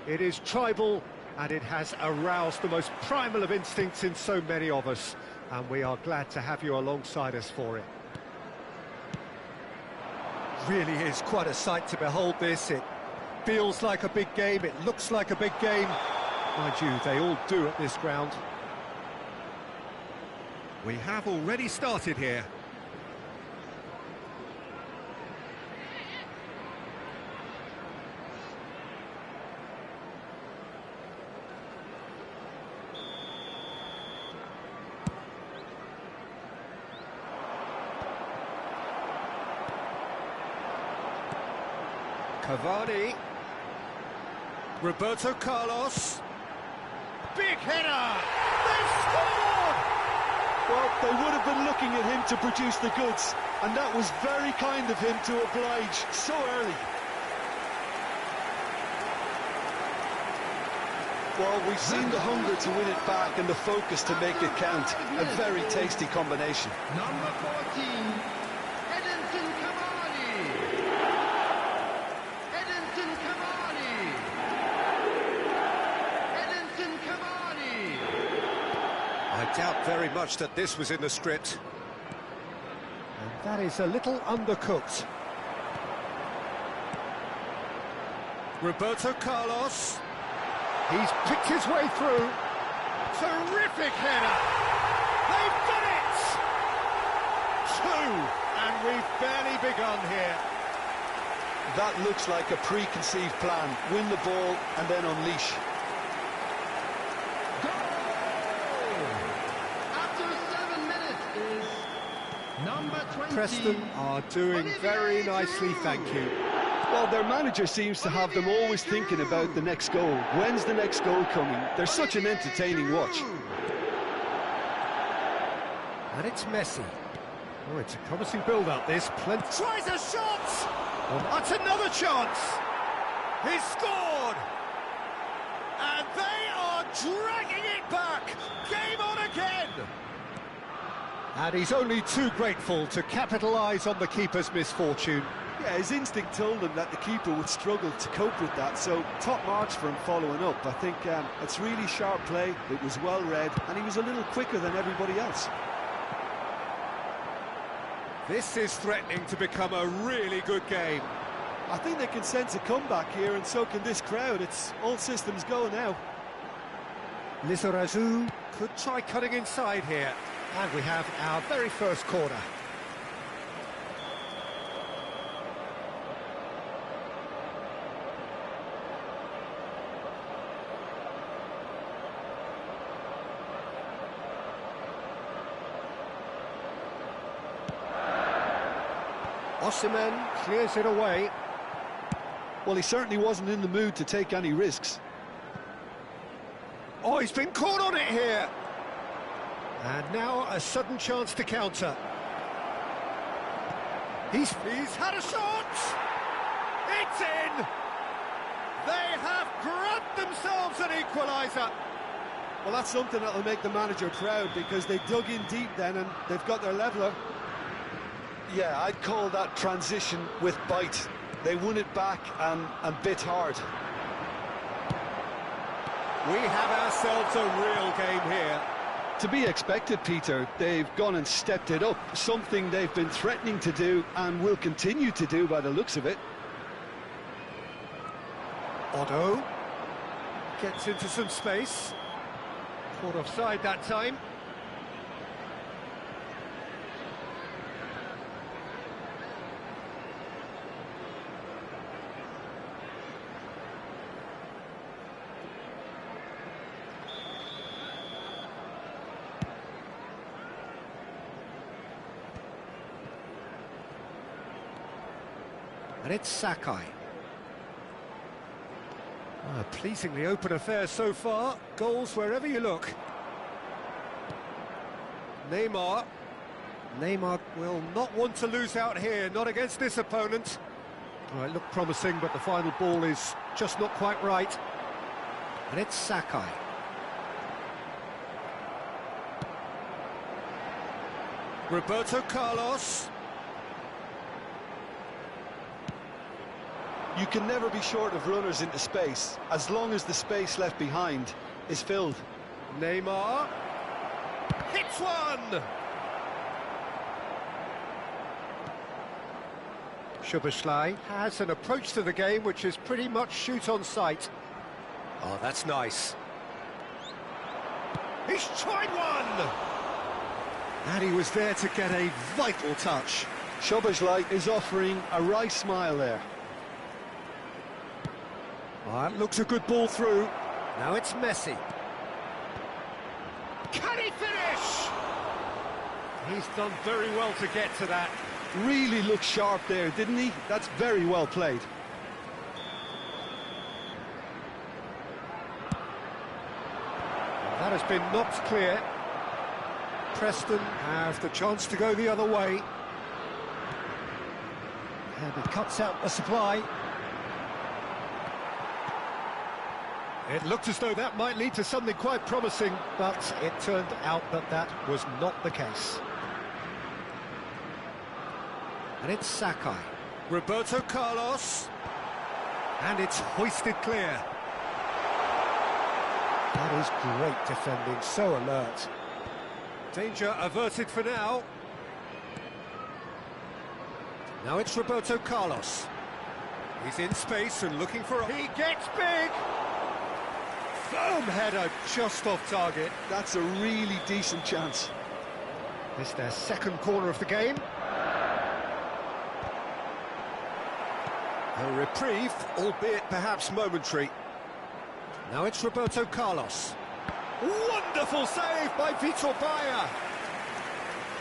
It is tribal, and it has aroused the most primal of instincts in so many of us. And we are glad to have you alongside us for it. Really is quite a sight to behold this. It feels like a big game, it looks like a big game. Mind you, they all do at this ground. We have already started here. Cavani. Roberto Carlos. Big header! They've scored! Well, they would have been looking at him to produce the goods, and that was very kind of him to oblige so early. Well, we've seen the hunger to win it back and the focus to make it count. A very tasty combination. Number 14, Edinson Cavani. Edinson Cavani. Edinson Cavani. I doubt very much that this was in the script. And that is a little undercooked. Roberto Carlos. He's picked his way through. Terrific header. They've done it! Two, and we've barely begun here. That looks like a preconceived plan. Win the ball and then unleash. After 7 minutes is number 20. Preston are doing very nicely, thank you. Well, their manager seems to have them always thinking about the next goal. When's the next goal coming? They're such an entertaining watch. And it's Messi. Oh, it's a promising build-up, this. Tries a shot! Well, that's another chance! He's scored! And they are dragging it back! Game on again! And he's only too grateful to capitalise on the keeper's misfortune. Yeah, his instinct told him that the keeper would struggle to cope with that, so top marks for him following up. I think it's really sharp play, it was well read, and he was a little quicker than everybody else. This is threatening to become a really good game. I think they can sense a comeback here, and so can this crowd. It's all systems go now. Lizarazu could try cutting inside here. And we have our very first corner. Osimhen clears it away. Well, he certainly wasn't in the mood to take any risks. Oh, he's been caught on it here. And now a sudden chance to counter. He's had a shot! It's in! They have grabbed themselves an equaliser. Well, that's something that'll make the manager proud, because they dug in deep then and they've got their leveller. Yeah, I'd call that transition with bite. They won it back and bit hard. We have ourselves a real game here. To be expected, Peter. They've gone and stepped it up, something they've been threatening to do and will continue to do by the looks of it. Otto gets into some space. Caught offside that time. And it's Sakai. A pleasingly open affair so far. Goals wherever you look. Neymar. Neymar will not want to lose out here, not against this opponent. Well, it looked promising, but the final ball is just not quite right. And it's Sakai. Roberto Carlos. You can never be short of runners into space, as long as the space left behind is filled. Neymar hits one! Szoboszlai has an approach to the game which is pretty much shoot on sight. Oh, that's nice. He's tried one! And he was there to get a vital touch. Szoboszlai is offering a wry smile there. That looks a good ball through. Now it's Messi. Can he finish? He's done very well to get to that. Really looked sharp there, didn't he? That's very well played. That has been knocked clear. Preston have the chance to go the other way. And it cuts out the supply. It looked as though that might lead to something quite promising, but it turned out that that was not the case. And it's Sakai. Roberto Carlos. And it's hoisted clear. That is great defending, so alert. Danger averted for now. Now it's Roberto Carlos. He's in space and looking for... He gets big! Firm header just off target. That's a really decent chance. It's their second corner of the game. A reprieve, albeit perhaps momentary. Now it's Roberto Carlos. Wonderful save by Vitor Baia.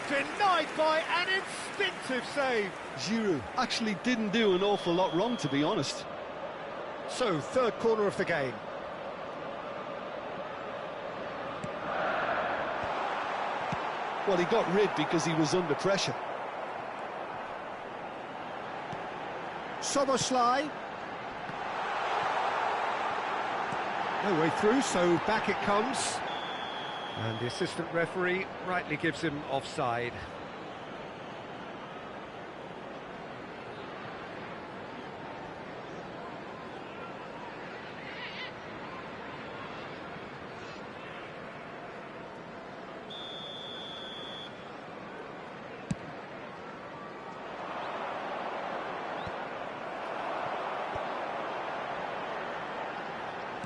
Denied by an instinctive save. Giroud actually didn't do an awful lot wrong, to be honest. So, third corner of the game. Well, he got rid because he was under pressure. Szoboszlai. No way through, so back it comes. And the assistant referee rightly gives him offside.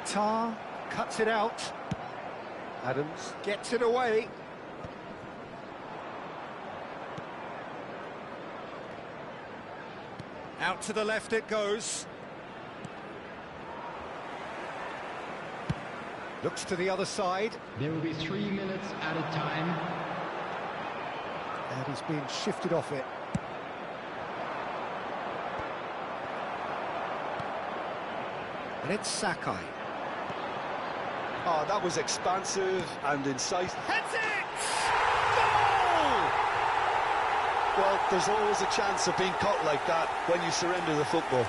Tar cuts it out. Adams gets it away. Out to the left it goes. Looks to the other side. There will be 3 minutes at a time. And he's being shifted off it. And it's Sakai. Oh, that was expansive and incisive. Heads it! Goal! Well, there's always a chance of being caught like that when you surrender the football.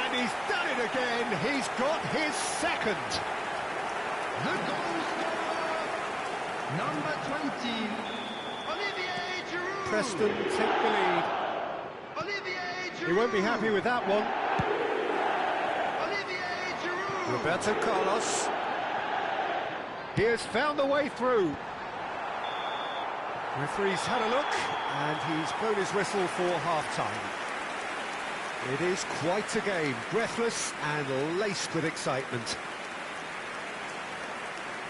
And he's done it again. He's got his second. The goal scorer, number 20, Olivier Giroud. Preston take the lead. Olivier Giroud. He won't be happy with that one. Olivier Giroud. Roberto Carlos. He has found the way through. Referee's had a look, and he's blown his whistle for half-time. It is quite a game, breathless and laced with excitement.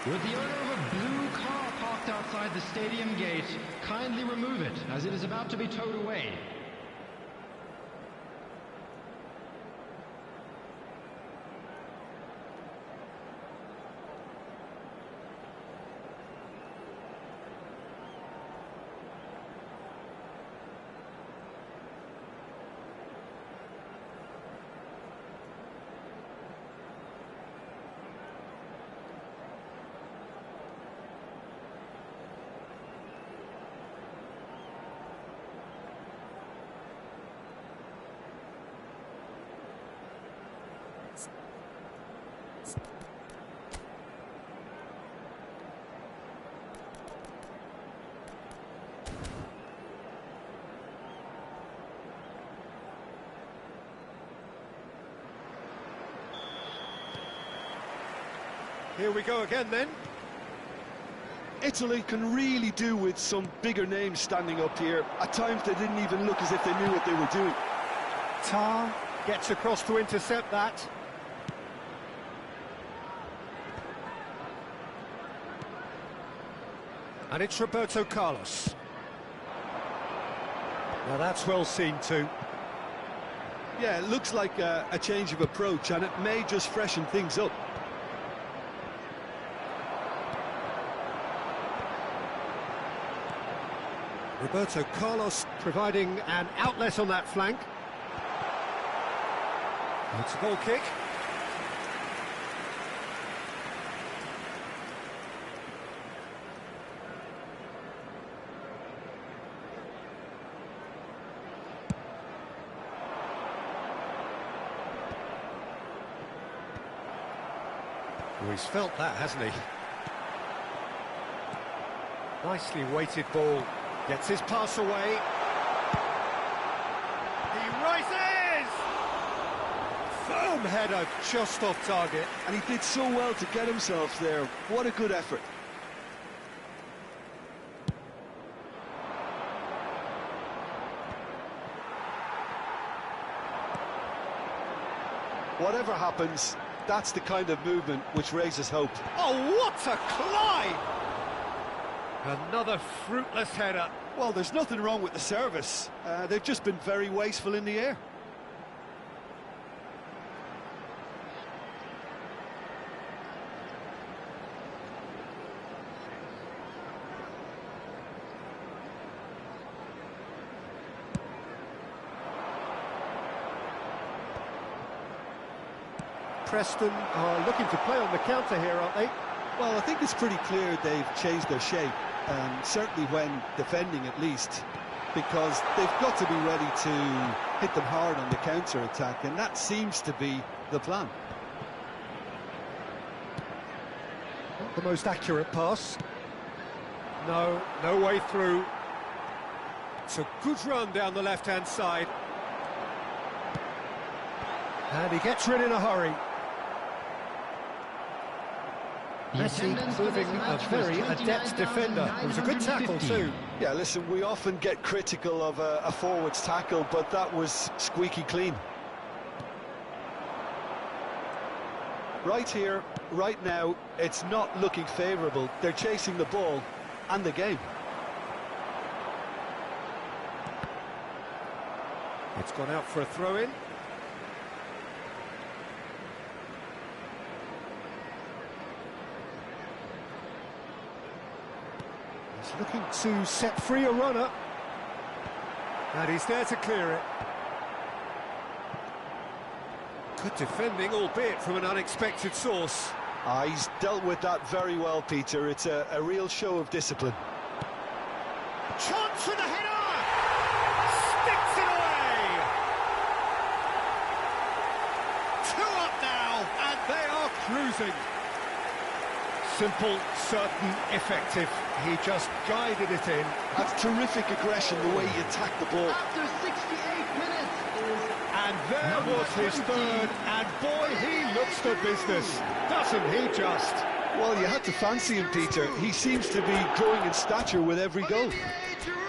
With the owner of a blue car parked outside the stadium gate, kindly remove it, as it is about to be towed away. Here we go again then. Italy can really do with some bigger names standing up here. At times they didn't even look as if they knew what they were doing. Tar gets across to intercept that. And it's Roberto Carlos. Now that's well seen too. Yeah, it looks like a change of approach, and it may just freshen things up. Roberto Carlos providing an outlet on that flank. It's a goal kick. Oh, he's felt that, hasn't he? Nicely weighted ball. Gets his pass away. He rises! Firm header just off target. And he did so well to get himself there. What a good effort. Whatever happens, that's the kind of movement which raises hope. Oh, what a climb! Another fruitless header. Well, there's nothing wrong with the service. They've just been very wasteful in the air. Preston are looking to play on the counter here, aren't they? Well, I think it's pretty clear they've changed their shape, certainly when defending at least, because they've got to be ready to hit them hard on the counter-attack, and that seems to be the plan. the most accurate pass. No, no way through. It's a good run down the left-hand side. And he gets rid in a hurry. Messi proving a very adept defender. It was a good tackle too. Yeah, listen, we often get critical of a forward's tackle, but that was squeaky clean. Right here, right now, it's not looking favourable. They're chasing the ball and the game. It's gone out for a throw-in. He's looking to set free a runner. And he's there to clear it. Good defending, albeit from an unexpected source. He's dealt with that very well, Peter. It's a real show of discipline. Chance for the header! Sticks it away! 2 up now, and they are cruising. Simple, certain, effective. He just guided it in. That's terrific aggression, the way he attacked the ball. After 68 minutes is... And there was his third, and boy, he looks the business. Doesn't he just? Well, you had to fancy him, Peter. He seems to be growing in stature with every goal. Olivier Giroud!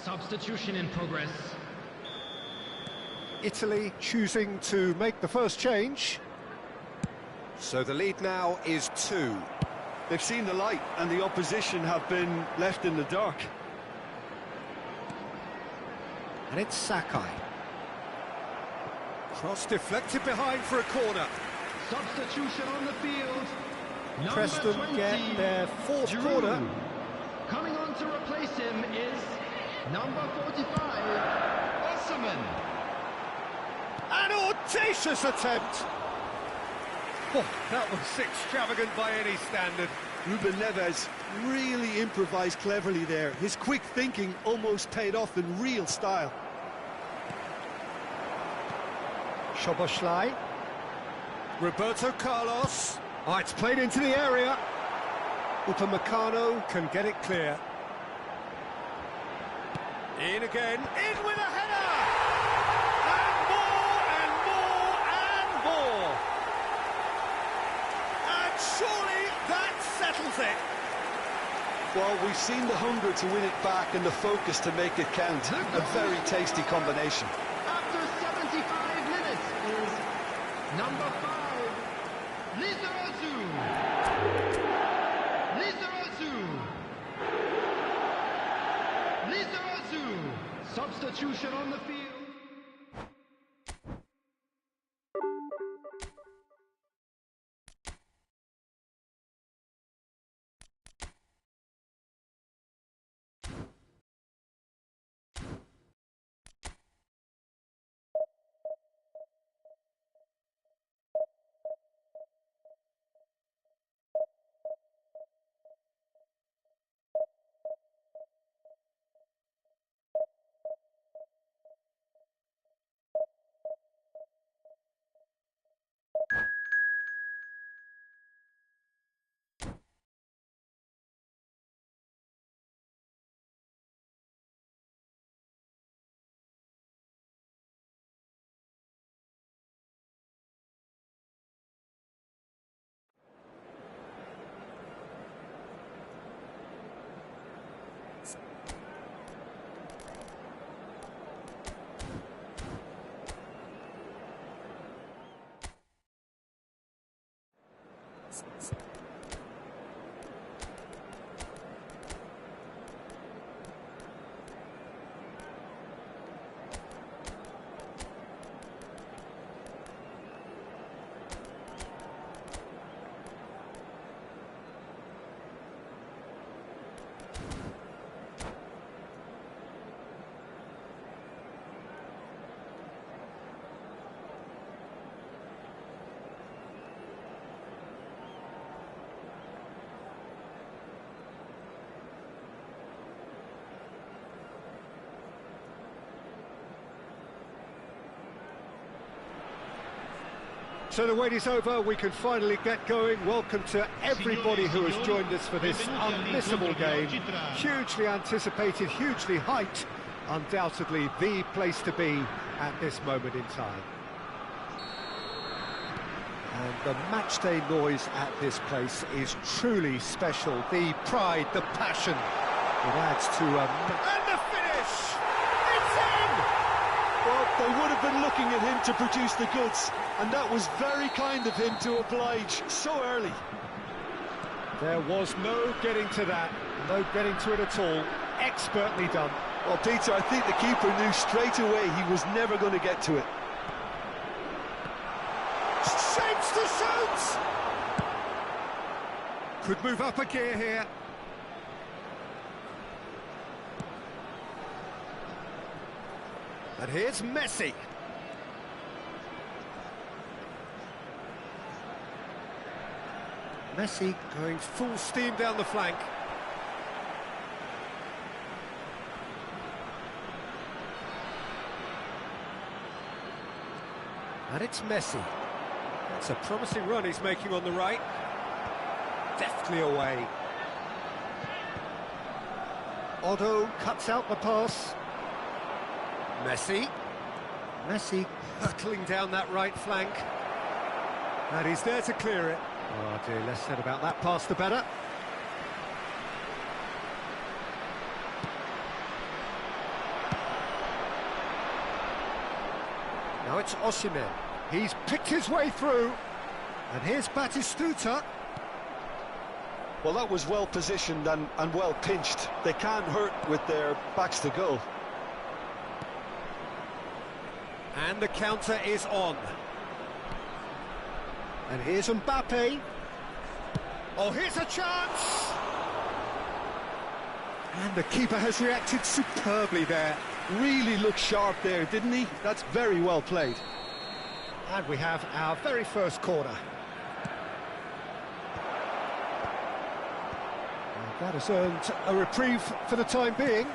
Substitution in progress. Italy choosing to make the first change. So the lead now is 2. They've seen the light, and the opposition have been left in the dark. And it's Sakai. Cross deflected behind for a corner. Substitution on the field. Number Preston 20, get their 4th Giroud. corner. Coming on to replace him is number 45, Osimhen. An audacious attempt! Oh, that was extravagant by any standard. Ruben Neves really improvised cleverly there. His quick thinking almost paid off in real style. Szoboszlai. Roberto Carlos. Oh, it's played into the area. Upamecano can get it clear. In again, in with a header! And more, and more, and more! And surely that settles it! Well, we've seen the hunger to win it back and the focus to make it count. A very tasty combination. After 75 minutes is number 5, Lizarazu. Lizarazu. Lizarazu. Substitution on the field. So the wait is over, we can finally get going. Welcome to everybody who has joined us for this unmissable game. Hugely anticipated, hugely hyped, undoubtedly the place to be at this moment in time. And the matchday noise at this place is truly special. The pride, the passion, it adds to and the finish! It's in! Well, they would have been looking at him to produce the goods, and that was very kind of him to oblige so early. There was no getting to that, no getting to it at all. Expertly done. Well, Peter, I think the keeper knew straight away he was never going to get to it. Shapes to shoot! Could move up a gear here. And here's Messi. Messi going full steam down the flank. And it's Messi. That's a promising run he's making on the right. Deftly away. Otto cuts out the pass. Messi. Messi hurtling down that right flank. And he's there to clear it. Oh dear, less said about that pass the better. Now it's Osimhen. He's picked his way through. And here's Batistuta. Well, that was well positioned and well pinched. They can't hurt with their backs to goal. And the counter is on. And here's Mbappe. Oh, here's a chance! And the keeper has reacted superbly there. Really looked sharp there, didn't he? That's very well played. And we have our very first corner. And that has earned a reprieve for the time being.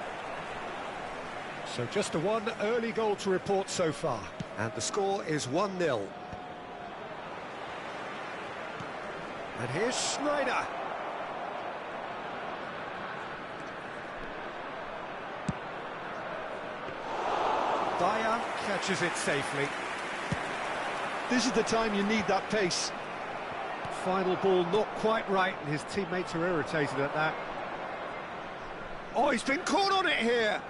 So just the one early goal to report so far. And the score is 1-0. And here's Schneider. Dyer catches it safely. This is the time you need that pace. Final ball not quite right, and his teammates are irritated at that. Oh, he's been caught on it here.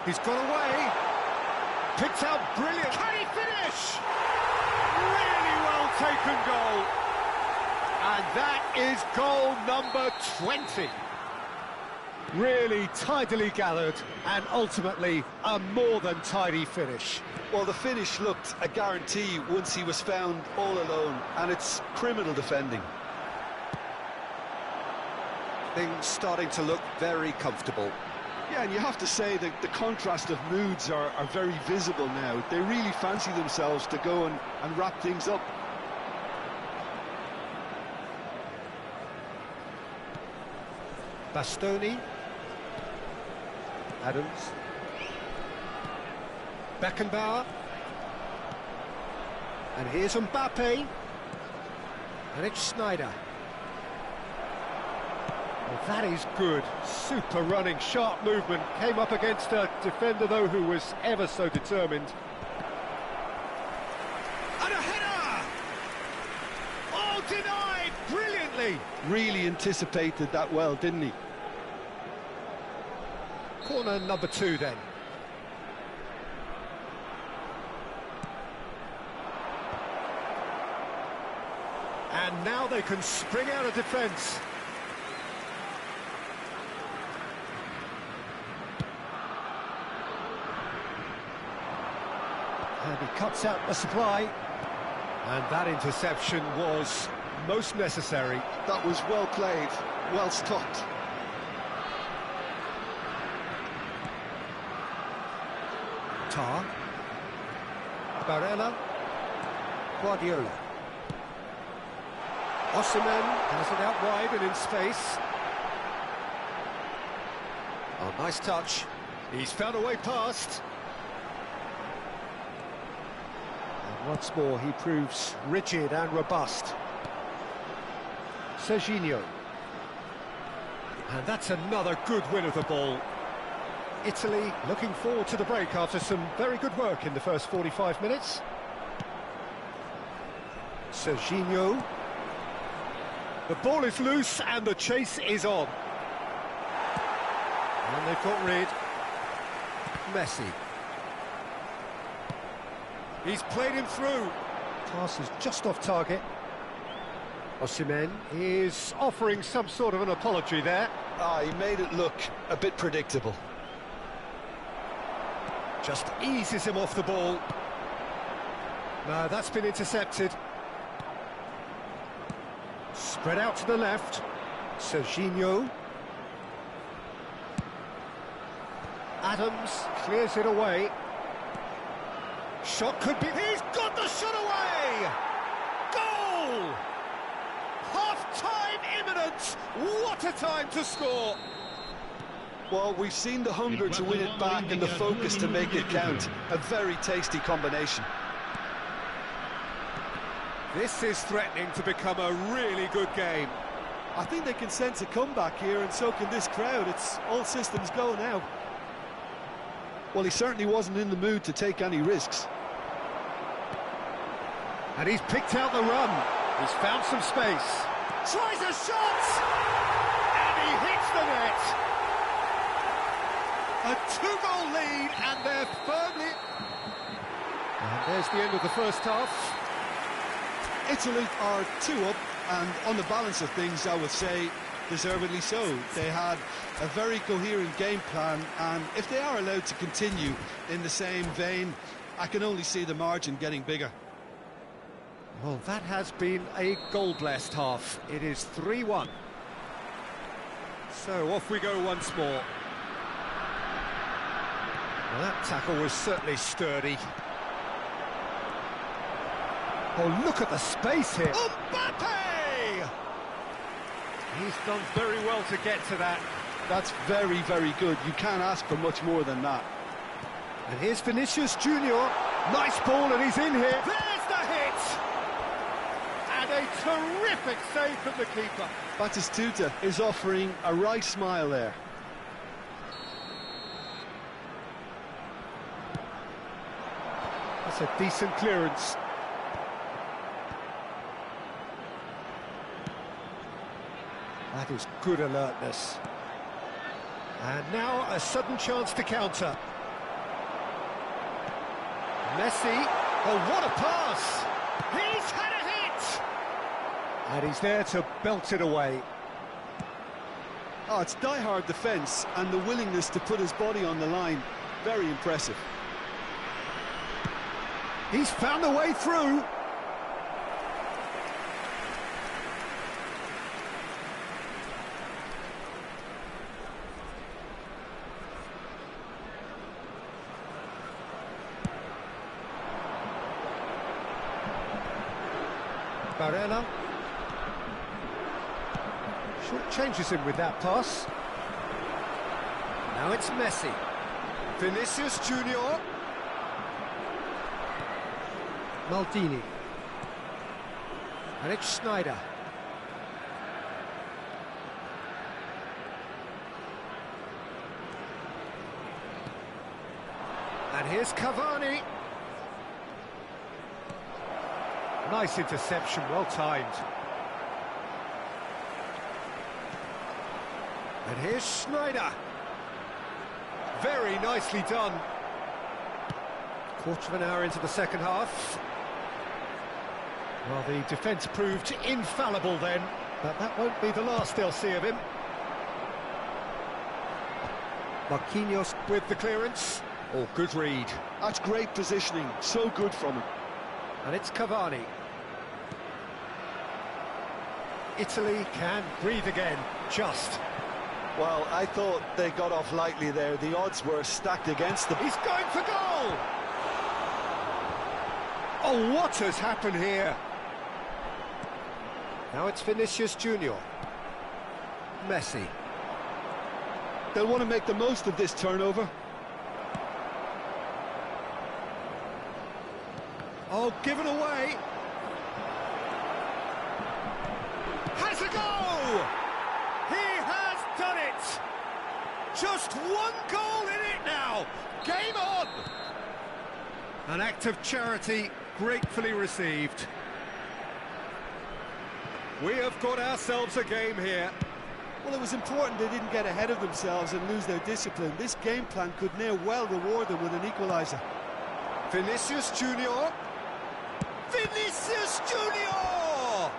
He's got away. Picked out brilliant. Can he finish? Really well taken goal. And that is goal number 20. Really tidily gathered, and ultimately a more than tidy finish. Well, the finish looked a guarantee once he was found all alone, and it's criminal defending. Things starting to look very comfortable. Yeah, and you have to say that the contrast of moods are very visible now. They really fancy themselves to go and wrap things up. Bastoni. Adams. Beckenbauer. And here's Mbappe. And it's Schneider. Well, that is good. Super running, sharp movement. Came up against a defender, though, who was ever so determined. And a header! Oh, denied! Brilliantly! Really anticipated that well, didn't he? Corner number 2, then. And now they can spring out of defence. And he cuts out the supply. And that interception was most necessary. That was well played, well stopped. Tar. Barella. Guardiola. Osimhen has it out wide and in space. Oh, nice touch. He's found a way past. And Once more, he proves rigid and robust. Serginho. And that's another good win of the ball. Italy looking forward to the break after some very good work in the first 45 minutes. Serginho. The ball is loose and the chase is on. And they've got rid. Messi. He's played him through. Pass is just off target. Osimhen is offering some sort of an apology there. He made it look a bit predictable. Just eases him off the ball. No, that's been intercepted. Spread out to the left. Serginho. Adams clears it away. Shot could be... He's got the shot away! Goal! Half-time imminent! What a time to score! Well, we've seen the hunger to win it back and the focus to make it count. A very tasty combination. This is threatening to become a really good game. I think they can sense a comeback here, and so can this crowd. It's all systems go now. Well, he certainly wasn't in the mood to take any risks. And he's picked out the run. He's found some space. Tries a shot! And he hits the net! A 2-goal lead, and they're firmly... And there's the end of the first half. Italy are 2 up, and on the balance of things, I would say, deservedly so. They had a very coherent game plan, and if they are allowed to continue in the same vein, I can only see the margin getting bigger. Well, that has been a goal-blessed half. It is 3-1. So off we go once more. Well, that tackle was certainly sturdy. Oh, look at the space here. Mbappe! He's done very well to get to that. That's very, very good. You can't ask for much more than that. And here's Vinicius Junior. Nice ball, and he's in here. There's the hit! And a terrific save from the keeper. Batistuta is offering a right smile there. That's a decent clearance. That is good alertness. And now a sudden chance to counter. Messi. Oh, what a pass! He's had a hit! And he's there to belt it away. Oh, it's die-hard defence and the willingness to put his body on the line. Very impressive. He's found a way through. Barella. Short changes him with that pass. Now it's Messi. Vinicius Junior. Maldini. And it's Schneider. And here's Cavani. Nice interception, well timed. And here's Schneider. Very nicely done. Quarter of an hour into the second half. Well, the defence proved infallible then, but that won't be the last they'll see of him. Marquinhos with the clearance. Oh, good read. That's great positioning, so good from him. And it's Cavani. Italy can breathe again, just. Well, I thought they got off lightly there. The odds were stacked against them. He's going for goal! Oh, what has happened here? Now it's Vinicius Junior. Messi. They'll want to make the most of this turnover. Oh, given away. Has a go! He has done it! Just one goal in it now! Game on! An act of charity gratefully received. We have got ourselves a game here. Well, it was important they didn't get ahead of themselves and lose their discipline. This game plan could near well reward them with an equaliser. Vinicius Junior. Vinicius Junior!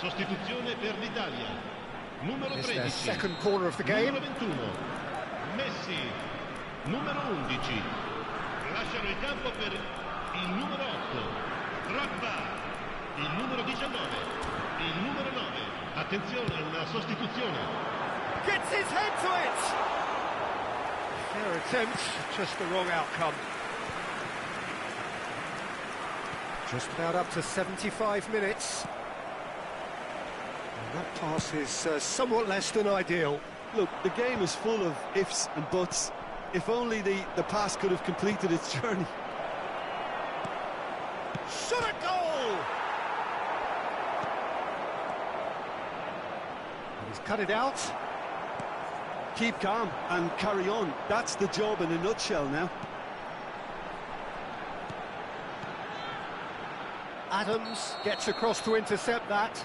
Sostituzione per l'Italia. Numero It's their 13. second corner of the game. Numero 21. Messi. Numero 11. Lasciano il campo per il numero 8. Drogba. Il numero 19. Il numero 9. Attenzione, una sostituzione. Gets his head to it! Fair attempt, just the wrong outcome. Just about up to 75 minutes. And that pass is somewhat less than ideal. Look, the game is full of ifs and buts. If only the pass could have completed its journey. Shot a goal! And he's cut it out. Keep calm and carry on. That's the job in a nutshell now. Adams gets across to intercept that.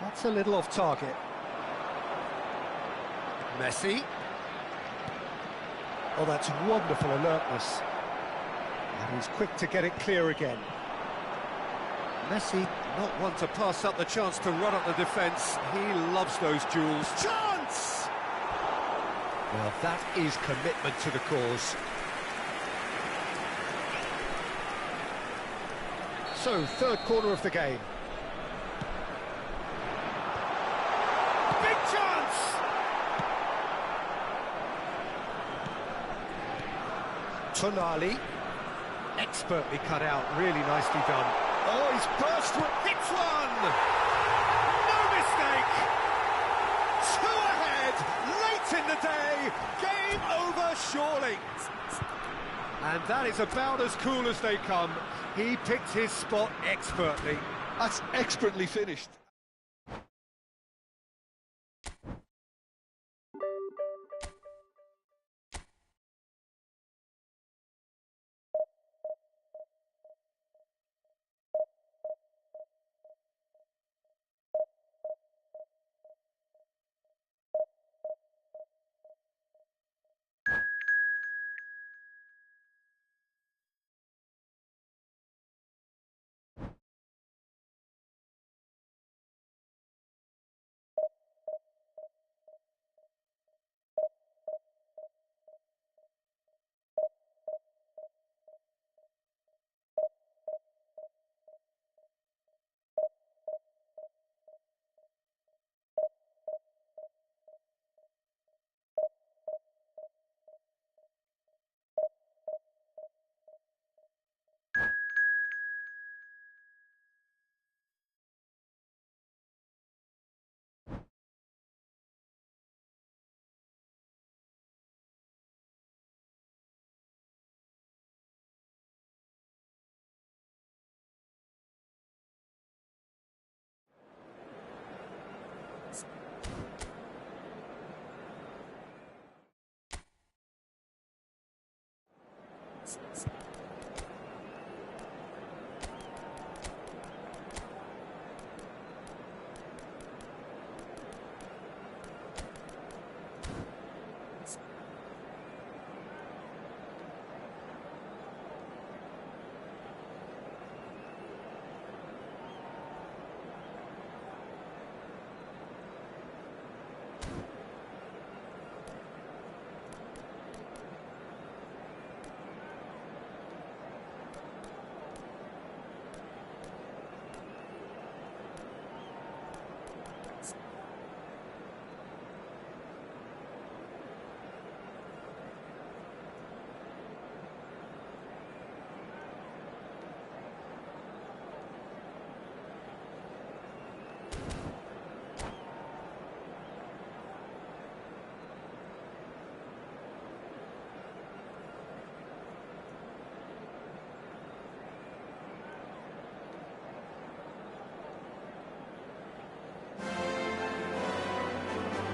That's a little off target. Messi. Oh, that's wonderful alertness. And he's quick to get it clear again. Messi, not one to pass up the chance to run up the defence. He loves those duels. Chance! Well, that is commitment to the cause. So, third corner of the game. Big chance! Tonali. Expertly cut out, really nicely done. Oh, he's burst with... Hits one! No mistake! Two ahead, late in the day, game over surely. And that is about as cool as they come. He picked his spot expertly. That's expertly finished.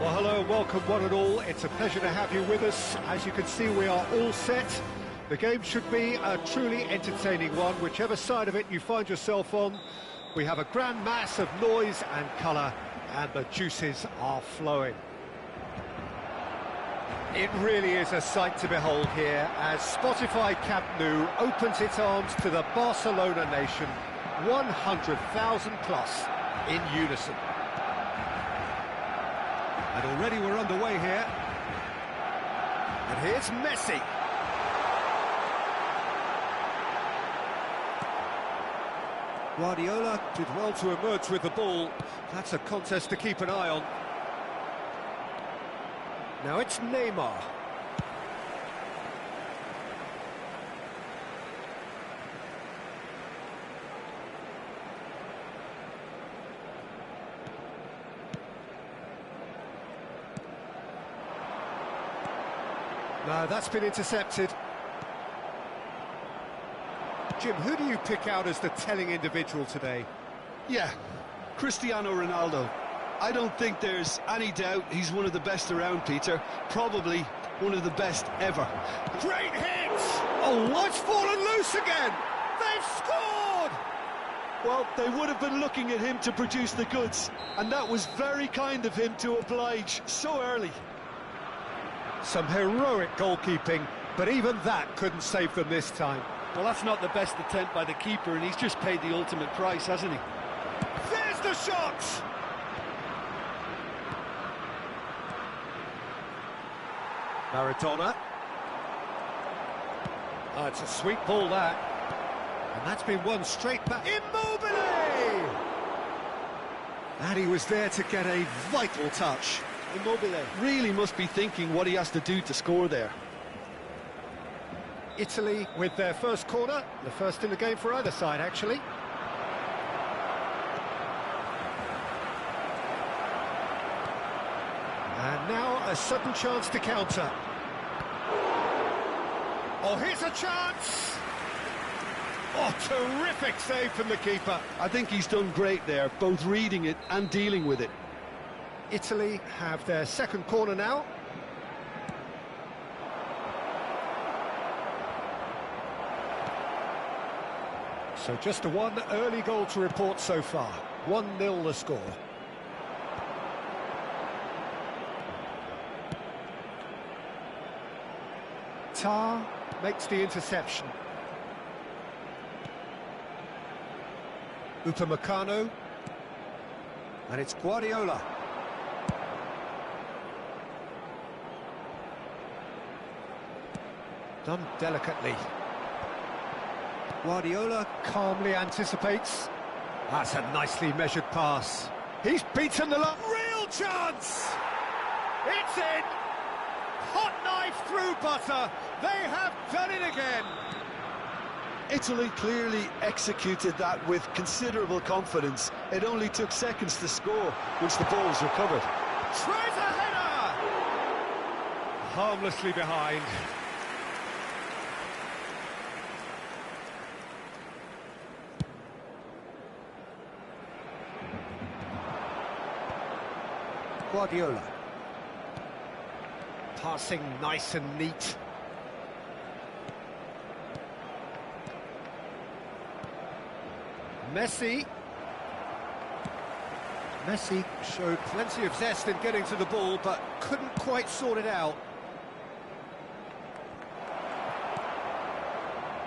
Well, hello and welcome one and all. It's a pleasure to have you with us. As you can see, we are all set. The game should be a truly entertaining one, whichever side of it you find yourself on. We have a grand mass of noise and colour, and the juices are flowing. It really is a sight to behold here as Spotify Camp Nou opens its arms to the Barcelona nation, 100,000 plus in unison. And already we're underway here. And here's Messi. Guardiola did well to emerge with the ball. That's a contest to keep an eye on. Now it's Neymar. No, that's been intercepted. Jim, who do you pick out as the telling individual today? Yeah, Cristiano Ronaldo. I don't think there's any doubt he's one of the best around, Peter. Probably one of the best ever. Great hit! Oh, it's fallen loose again! They've scored! Well, they would have been looking at him to produce the goods, and that was very kind of him to oblige so early. Some heroic goalkeeping, but even that couldn't save them this time. Well, that's not the best attempt by the keeper, and he's just paid the ultimate price, hasn't he? There's the shot! Maradona. Oh, it's a sweet ball, that. And that's been won straight back. Immobile! And he was there to get a vital touch. Immobile really must be thinking what he has to do to score there. Italy with their first corner, the first in the game for either side, actually. And now a sudden chance to counter. Oh, here's a chance! Oh, terrific save from the keeper. I think he's done great there, both reading it and dealing with it. Italy have their second corner now. So just a one early goal to report so far. 1-0 the score. Tar makes the interception. Upamecano. And it's Guardiola. Done delicately. Guardiola calmly anticipates. That's a nicely measured pass. He's beaten the line. Real chance! It's in! Hot knife through butter. They have done it again. Italy clearly executed that with considerable confidence. It only took seconds to score once the ball was recovered. Tries a header! Harmlessly behind. Guardiola. Passing nice and neat. Messi. Messi showed plenty of zest in getting to the ball, but couldn't quite sort it out.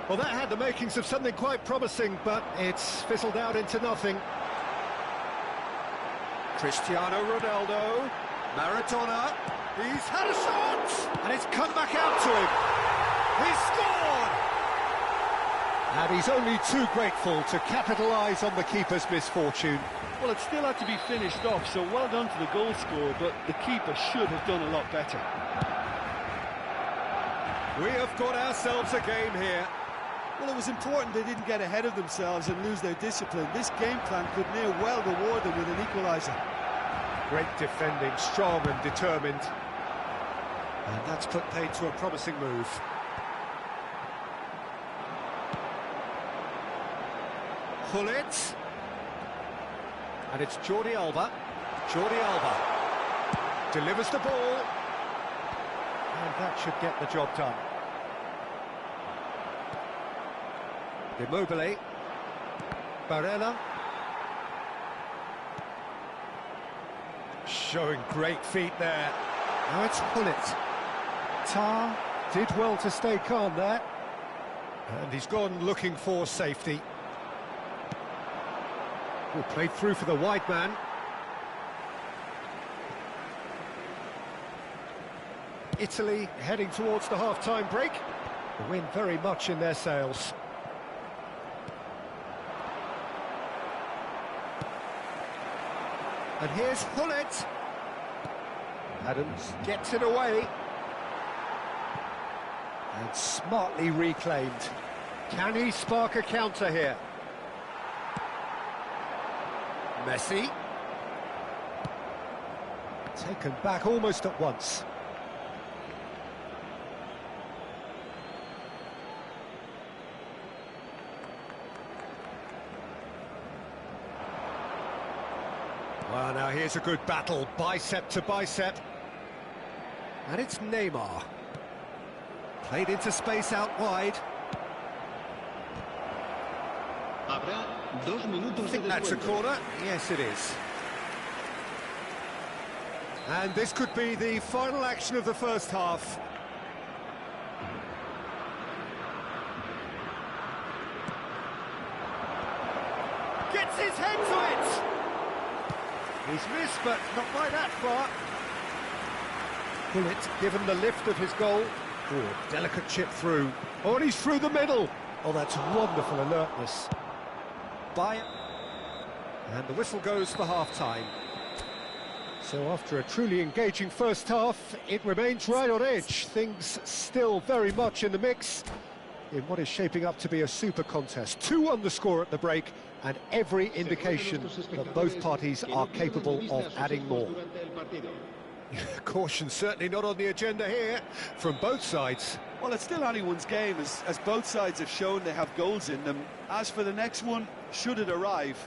Well, that had the makings of something quite promising, but it's fizzled out into nothing. Cristiano Ronaldo, Maradona, he's had a shot, and it's come back out to him. He's scored! And he's only too grateful to capitalise on the keeper's misfortune. Well, it still had to be finished off, so well done to the goal scorer, but the keeper should have done a lot better. We have got ourselves a game here. Well, it was important they didn't get ahead of themselves and lose their discipline. This game plan could near well reward them with an equaliser. Great defending, strong and determined. And that's put paid to a promising move. Gullit. And it's Jordi Alba. Jordi Alba. delivers the ball, and that should get the job done. Immobile, Barella, showing great feet there. Now it's Gullit. Tar did well to stay calm there, and he's gone looking for safety. Oh, played through for the wide man. Italy heading towards the half-time break. The wind very much in their sails. And here's Gullit. Adams gets it away. And smartly reclaimed. Can he spark a counter here? Messi. Taken back almost at once. Well, now here's a good battle, bicep to bicep. And it's Neymar. Played into space out wide. I think that's a corner. Yes, it is. And this could be the final action of the first half. Gets his head to it! He's missed, but not by that far. Gullit given the lift of his goal. Oh, delicate chip through. Oh, and he's through the middle. Oh, that's wonderful alertness. And the whistle goes for half-time. So after a truly engaging first half, it remains right on edge. Things still very much in the mix in what is shaping up to be a super contest. 2-1 the score at the break, and every indication that both parties are capable of adding more. Caution certainly not on the agenda here from both sides. Well, it's still anyone's game, as both sides have shown they have goals in them. As for the next one, should it arrive,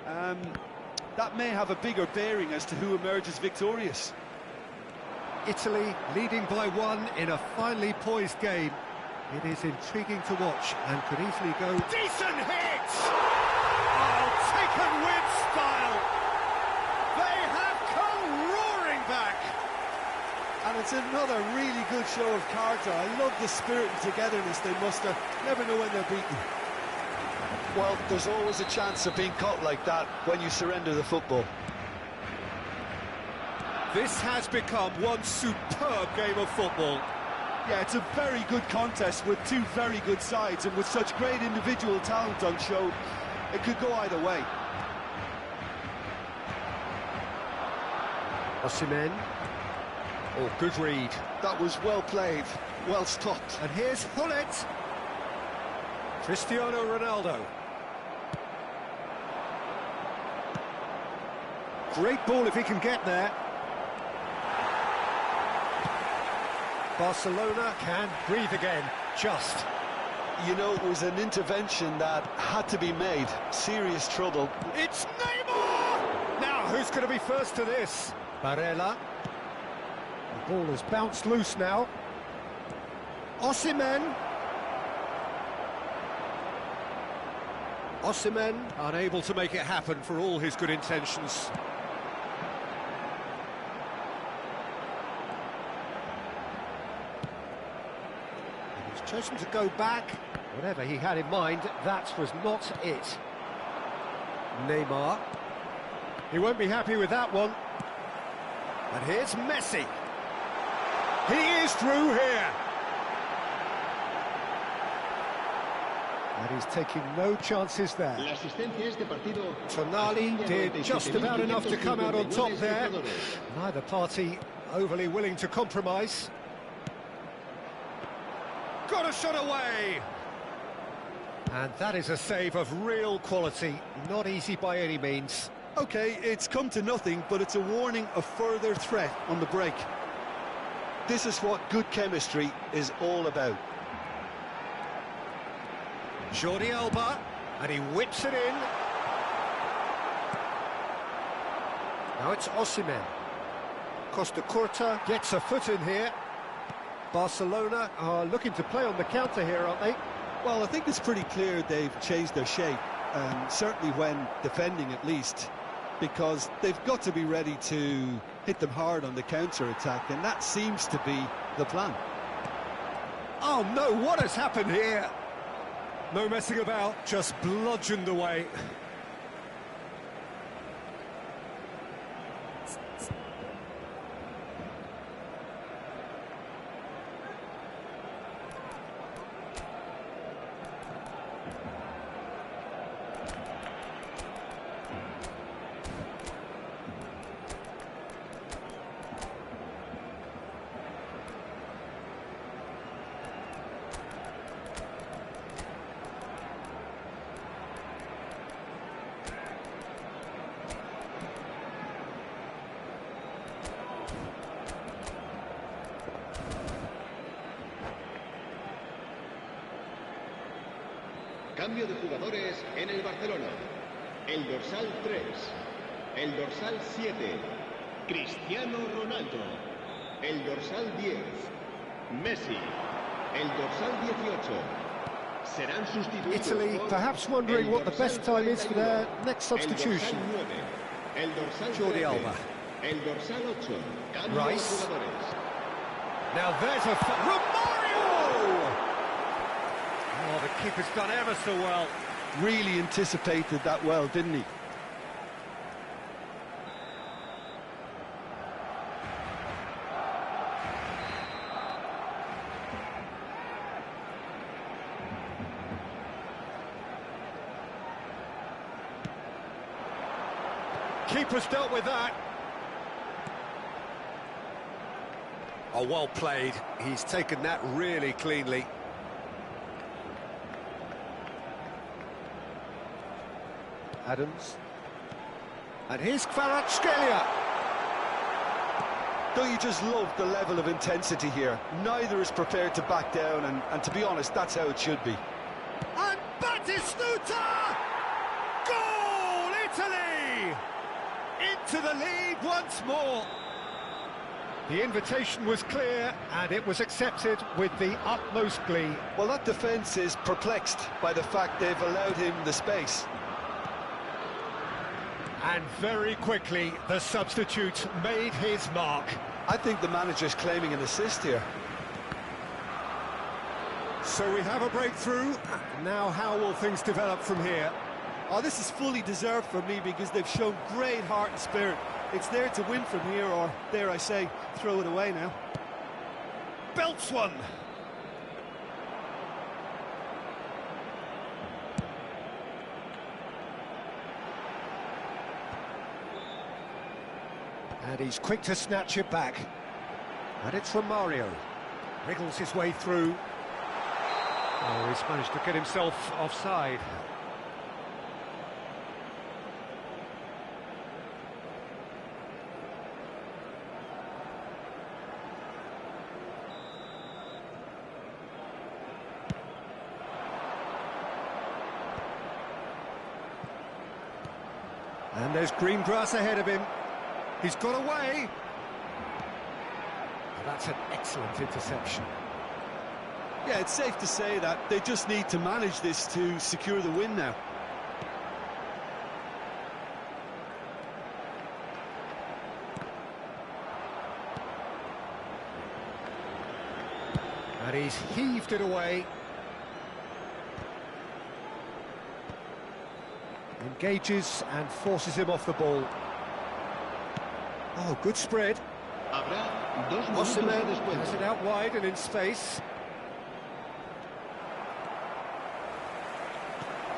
that may have a bigger bearing as to who emerges victorious. Italy leading by 1 in a finely poised game. It is intriguing to watch and could easily go... Decent hit! Oh, taken with style! They have come roaring back! And it's another really good show of character. I love the spirit and togetherness they muster. Never know when they're beaten. Well, there's always a chance of being caught like that when you surrender the football. This has become one superb game of football. Yeah, it's a very good contest with two very good sides, and with such great individual talent on show, it could go either way. Osimhen. Oh, good read. That was well played, well stopped. And here's Gullit. Cristiano Ronaldo. Great ball if he can get there. Barcelona can breathe again, just. You know, it was an intervention that had to be made. Serious trouble. It's Neymar! Now, who's going to be first to this? Barella. The ball has bounced loose now. Osimhen. Osimhen unable to make it happen for all his good intentions. Chosen to go back. Whatever he had in mind, that was not it. Neymar. He won't be happy with that one. And here's Messi. He is through here. And he's taking no chances there. Tonali did just about enough to come out on top there. Neither party overly willing to compromise. Got a shot away! And that is a save of real quality, not easy by any means. OK, it's come to nothing, but it's a warning of further threat on the break. This is what good chemistry is all about. Jordi Alba, and he whips it in. Now it's Osimhen. Costa Curta gets a foot in here. Barcelona are looking to play on the counter here, aren't they? Well, I think it's pretty clear they've changed their shape, certainly when defending at least, because they've got to be ready to hit them hard on the counter-attack, and that seems to be the plan. Oh no, what has happened here? No messing about, just bludgeoned away. Cambio de jugadores en el Barcelona. El dorsal 3, el dorsal 7, Cristiano Ronaldo. El dorsal 10, Messi. El dorsal 18. Serán sustituidos. Italy perhaps wondering what the best time is for their next substitution. El dorsal 9, el dorsal Jordi 13, Alba. El dorsal 8. Cambio Rice. de jugadores. Now there's a... Romario! Oh, the keeper's done ever so well. Really anticipated that well, didn't he? Keeper's dealt with that. Oh, well played. He's taken that really cleanly. Adams. And here's Kvaratskhelia. Don't you just love the level of intensity here? Neither is prepared to back down, and to be honest, that's how it should be. And Batistuta! Goal, Italy! Into the lead once more. The invitation was clear, and it was accepted with the utmost glee. Well, that defence is perplexed by the fact they've allowed him the space. And very quickly, the substitute made his mark. I think the manager's claiming an assist here. So we have a breakthrough. Now how will things develop from here? Oh, this is fully deserved for me because they've shown great heart and spirit. It's there to win from here, or, dare I say, throw it away now. Belts one. And he's quick to snatch it back. And it's Romario. Wriggles his way through. Oh, he's managed to get himself offside. And there's green grass ahead of him. He's got away. And that's an excellent interception. Yeah, it's safe to say that they just need to manage this to secure the win now. And he's heaved it away. Engages and forces him off the ball. Oh, good spread. Habrá 2 minutos Osimhen de descuento. has it out wide and in space.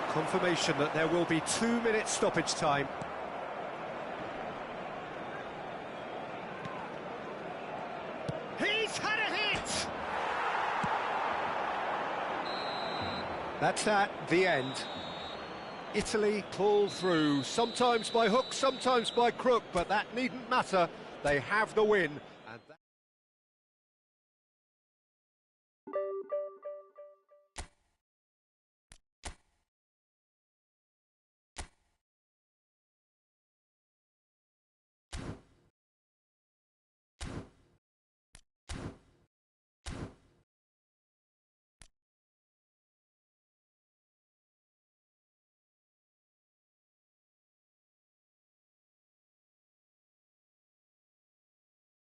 Confirmation that there will be 2 minutes stoppage time. He's had a hit! That's at the end. Italy pull through, sometimes by hook, sometimes by crook, but that needn't matter. They have the win